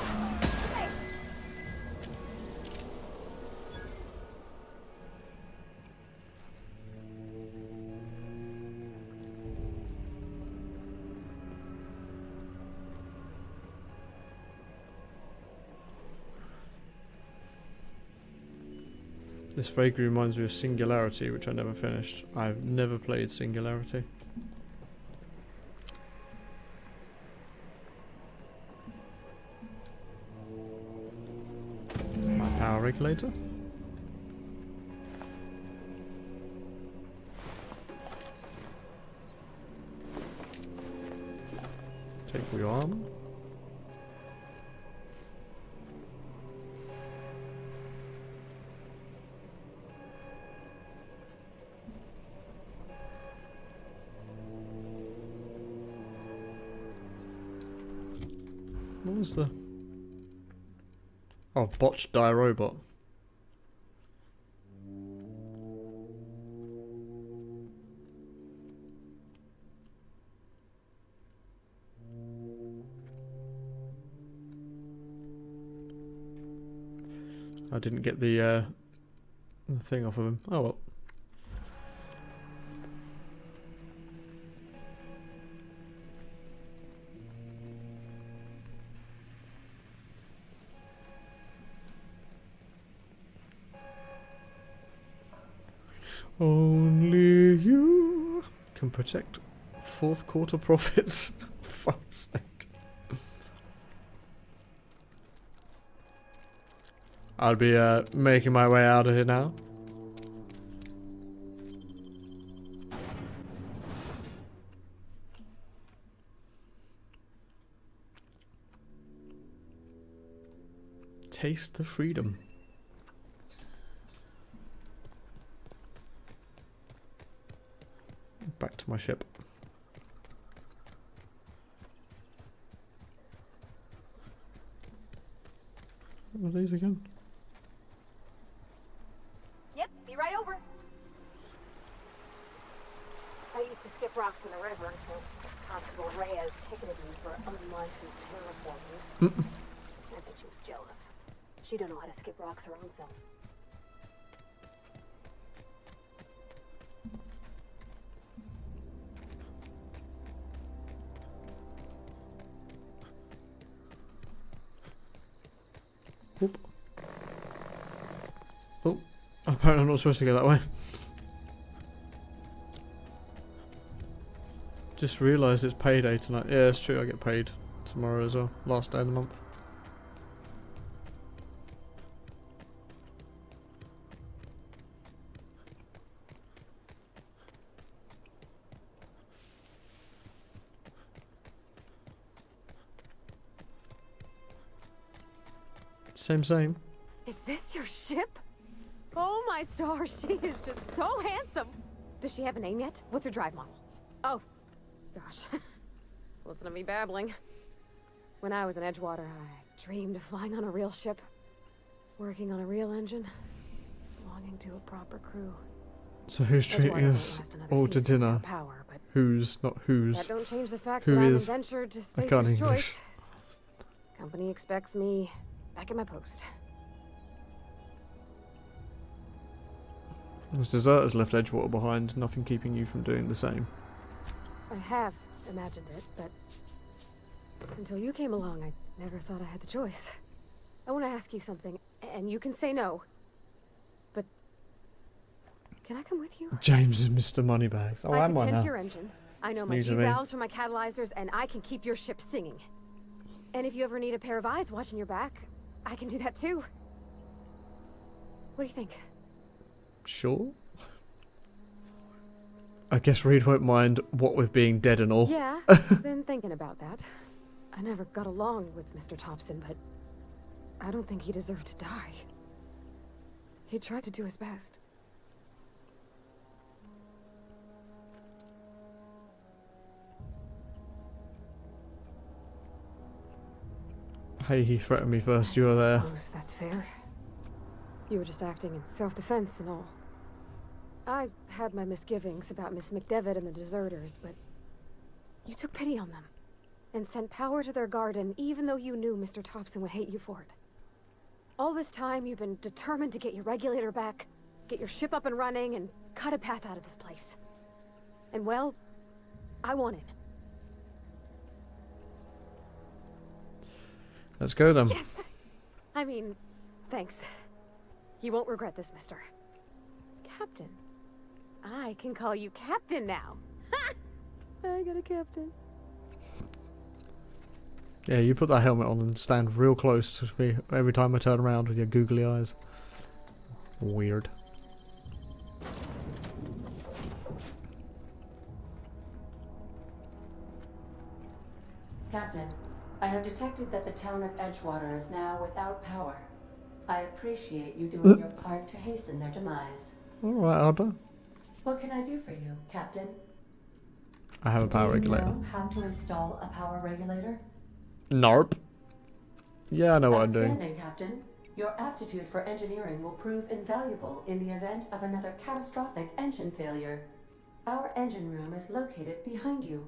This vaguely reminds me of Singularity, which I never finished. I've never played Singularity. My power regulator. Take all your armor. What was the... Oh, botched die robot. I didn't get the thing off of him. Oh well. Only you can protect fourth quarter profits. For fuck's sake. I'll be making my way out of here now. Taste the freedom. Back to my ship. What are these again? Yep, be right over. I used to skip rocks in the river until Constable Reyes ticketed me for unlicensed terraforming. I bet she was jealous. She don't know how to skip rocks her own self. Oop. Oh, apparently I'm not supposed to go that way. Just realised it's payday tonight. Yeah, it's true, I get paid tomorrow as well. Last day of the month. Same. Is this your ship? Oh my stars, she is just so handsome. Does she have a name yet? What's her drive model? Oh, gosh. Listen to me babbling. When I was in Edgewater, I dreamed of flying on a real ship, working on a real engine, belonging to a proper crew. So who's treating us all to dinner? Power, but who's, not who's. that don't change the fact Who that I'm is? adventured to I can't Spacer's English. choice. Company expects me back at my post. As deserters left Edgewater behind, nothing keeping you from doing the same. I have imagined it, but until you came along, I never thought I had the choice. I want to ask you something, and you can say no. But can I come with you? James is Mr. Moneybags. Oh, I am can I tend now? to your engine. I know It's my new to G me. valves for my catalyzers, and I can keep your ship singing. And if you ever need a pair of eyes watching your back, I can do that too. What do you think? Sure. I guess Reed won't mind, what with being dead and all. Yeah, been thinking about that. I never got along with Mr. Thompson, but I don't think he deserved to die. He tried to do his best. Hey, he threatened me first, you were there. Suppose that's fair. You were just acting in self-defense and all. I had my misgivings about Miss McDevitt and the deserters, but you took pity on them. and sent power to their garden even though you knew Mr. Thompson would hate you for it. All this time, you've been determined to get your regulator back, get your ship up and running, and cut a path out of this place. And well, I want in. Let's go then. Yes! I mean, thanks. You won't regret this, mister. Captain. I can call you Captain now. Ha! I got a captain. Yeah, you put that helmet on and stand real close to me every time I turn around with your googly eyes. Weird. Captain, I have detected that the town of Edgewater is now without power. I appreciate you doing your part to hasten their demise. Alright, Alda. What can I do for you, Captain? I have a power regulator. Do you know how to install a power regulator? Nope. Yeah, I know what I'm doing. Outstanding, Captain. Your aptitude for engineering will prove invaluable in the event of another catastrophic engine failure. Our engine room is located behind you.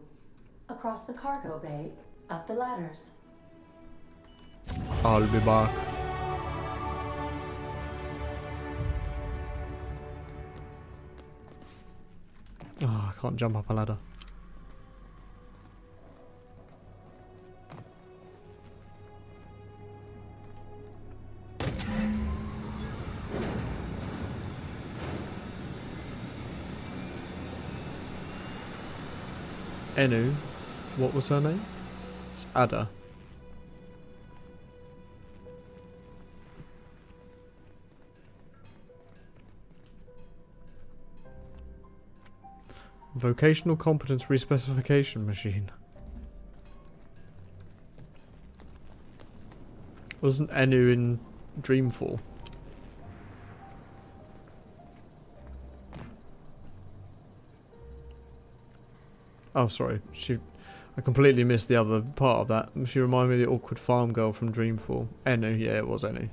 Across the cargo bay, up the ladders. I'll be back. Oh, I can't jump up a ladder. Enu, what was her name? It's Ada. Vocational competence respecification machine. Wasn't Enu in Dreamfall? Oh, sorry. I completely missed the other part of that. She reminded me of the awkward farm girl from Dreamfall. Enu, yeah, it was Enu.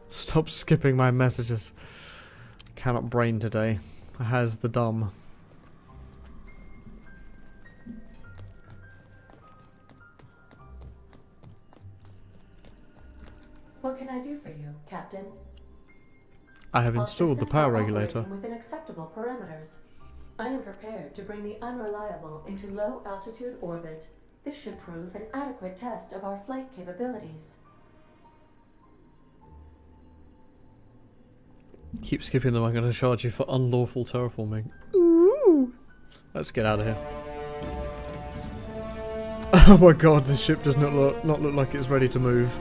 Stop skipping my messages. Cannot brain today. Has the dumb. What can I do for you, Captain? I have installed the power regulator. Within acceptable parameters. I am prepared to bring the unreliable into low altitude orbit. This should prove an adequate test of our flight capabilities. Keep skipping them, I'm going to charge you for unlawful terraforming. Ooh. Let's get out of here. Oh my god, this ship does not look like it's ready to move.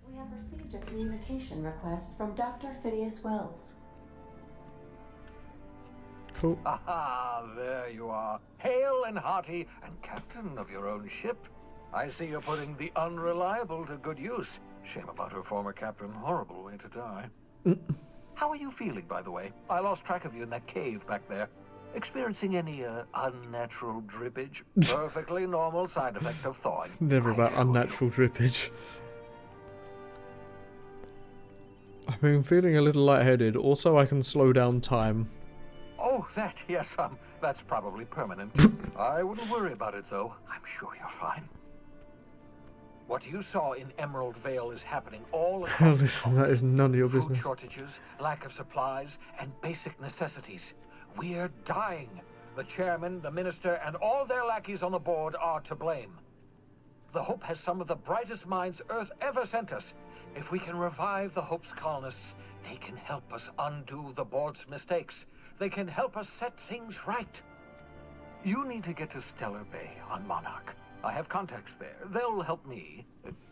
We have received a communication request from Dr. Phineas Wells. Cool. Aha, there you are. Hale and hearty, and captain of your own ship. I see you're putting the unreliable to good use. Shame about her former captain. Horrible way to die. How are you feeling, by the way? I lost track of you in that cave back there. Experiencing any unnatural drippage? Perfectly normal side effect of thawing. Never about unnatural drippage. I've been feeling a little lightheaded. Also, I can slow down time. Oh, that, yes, that's probably permanent. I wouldn't worry about it, though. I'm sure you're fine. What you saw in Emerald Vale is happening all across Listen, that is none of your food business. shortages, lack of supplies, and basic necessities. We're dying. The chairman, the minister, and all their lackeys on the board are to blame. The Hope has some of the brightest minds Earth ever sent us. If we can revive the Hope's colonists, they can help us undo the board's mistakes. They can help us set things right. You need to get to Stellar Bay on Monarch. I have contacts there. They'll help me,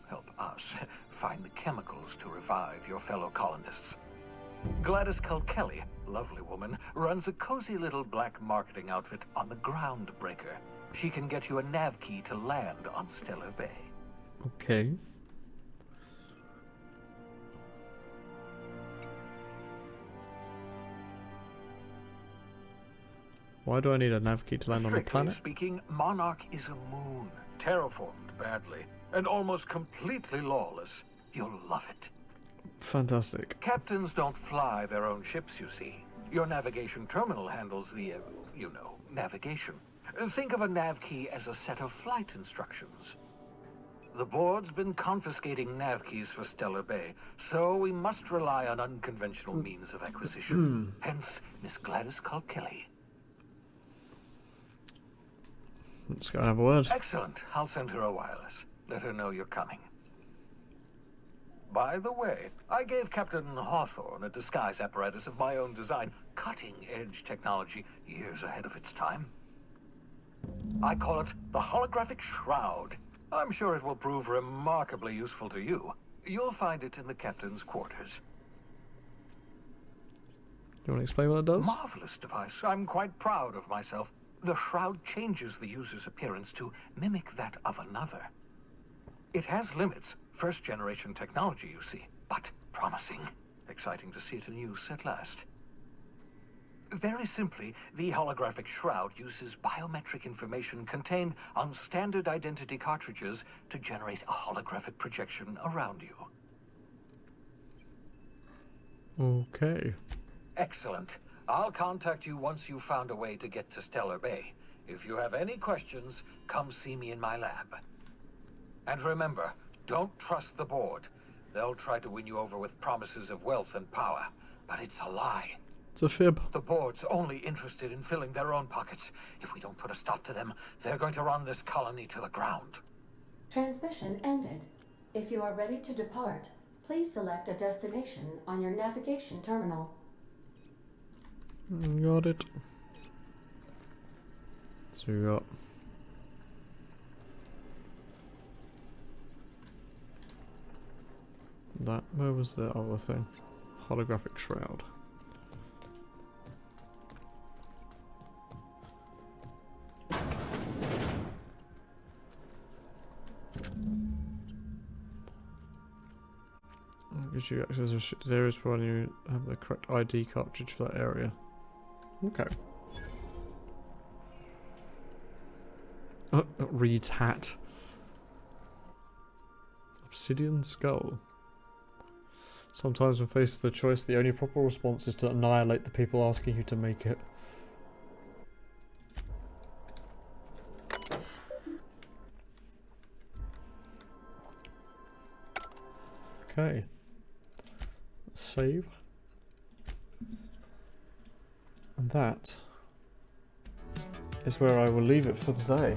help us, find the chemicals to revive your fellow colonists. Gladys Kelly, lovely woman, runs a cozy little black marketing outfit on the Groundbreaker. She can get you a nav key to land on Stellar Bay. Okay. Why do I need a nav key to land on a Strictly planet? speaking, Monarch is a moon, terraformed badly, and almost completely lawless. You'll love it. Fantastic. Captains don't fly their own ships, you see. Your navigation terminal handles the, you know, navigation. Think of a nav key as a set of flight instructions. The board's been confiscating nav keys for Stellar Bay, so we must rely on unconventional means of acquisition. Hence, Miss Gladys called Kelly. Let's go and have a word. Excellent. I'll send her a wireless. Let her know you're coming. By the way, I gave Captain Hawthorne a disguise apparatus of my own design, cutting-edge technology years ahead of its time. I call it the Holographic Shroud. I'm sure it will prove remarkably useful to you. You'll find it in the captain's quarters. Do you want to explain what it does? Marvelous device. I'm quite proud of myself. The shroud changes the user's appearance to mimic that of another. It has limits. First-generation technology, you see, but promising. Exciting to see it in use at last. Very simply, the holographic shroud uses biometric information contained on standard identity cartridges to generate a holographic projection around you. Okay. Excellent. I'll contact you once you've found a way to get to Stellar Bay. If you have any questions, come see me in my lab. And remember, don't trust the board. They'll try to win you over with promises of wealth and power, but it's a lie. It's a fib. The board's only interested in filling their own pockets. If we don't put a stop to them, they're going to run this colony to the ground. Transmission ended. If you are ready to depart, please select a destination on your navigation terminal. Got it. So we got that. Where was the other thing? Holographic shroud. Gives you access to restricted areas providing you have the correct ID cartridge for that area. Okay. Reed's hat. Obsidian skull. Sometimes when faced with a choice, the only proper response is to annihilate the people asking you to make it. Okay. Save. And that is where I will leave it for today.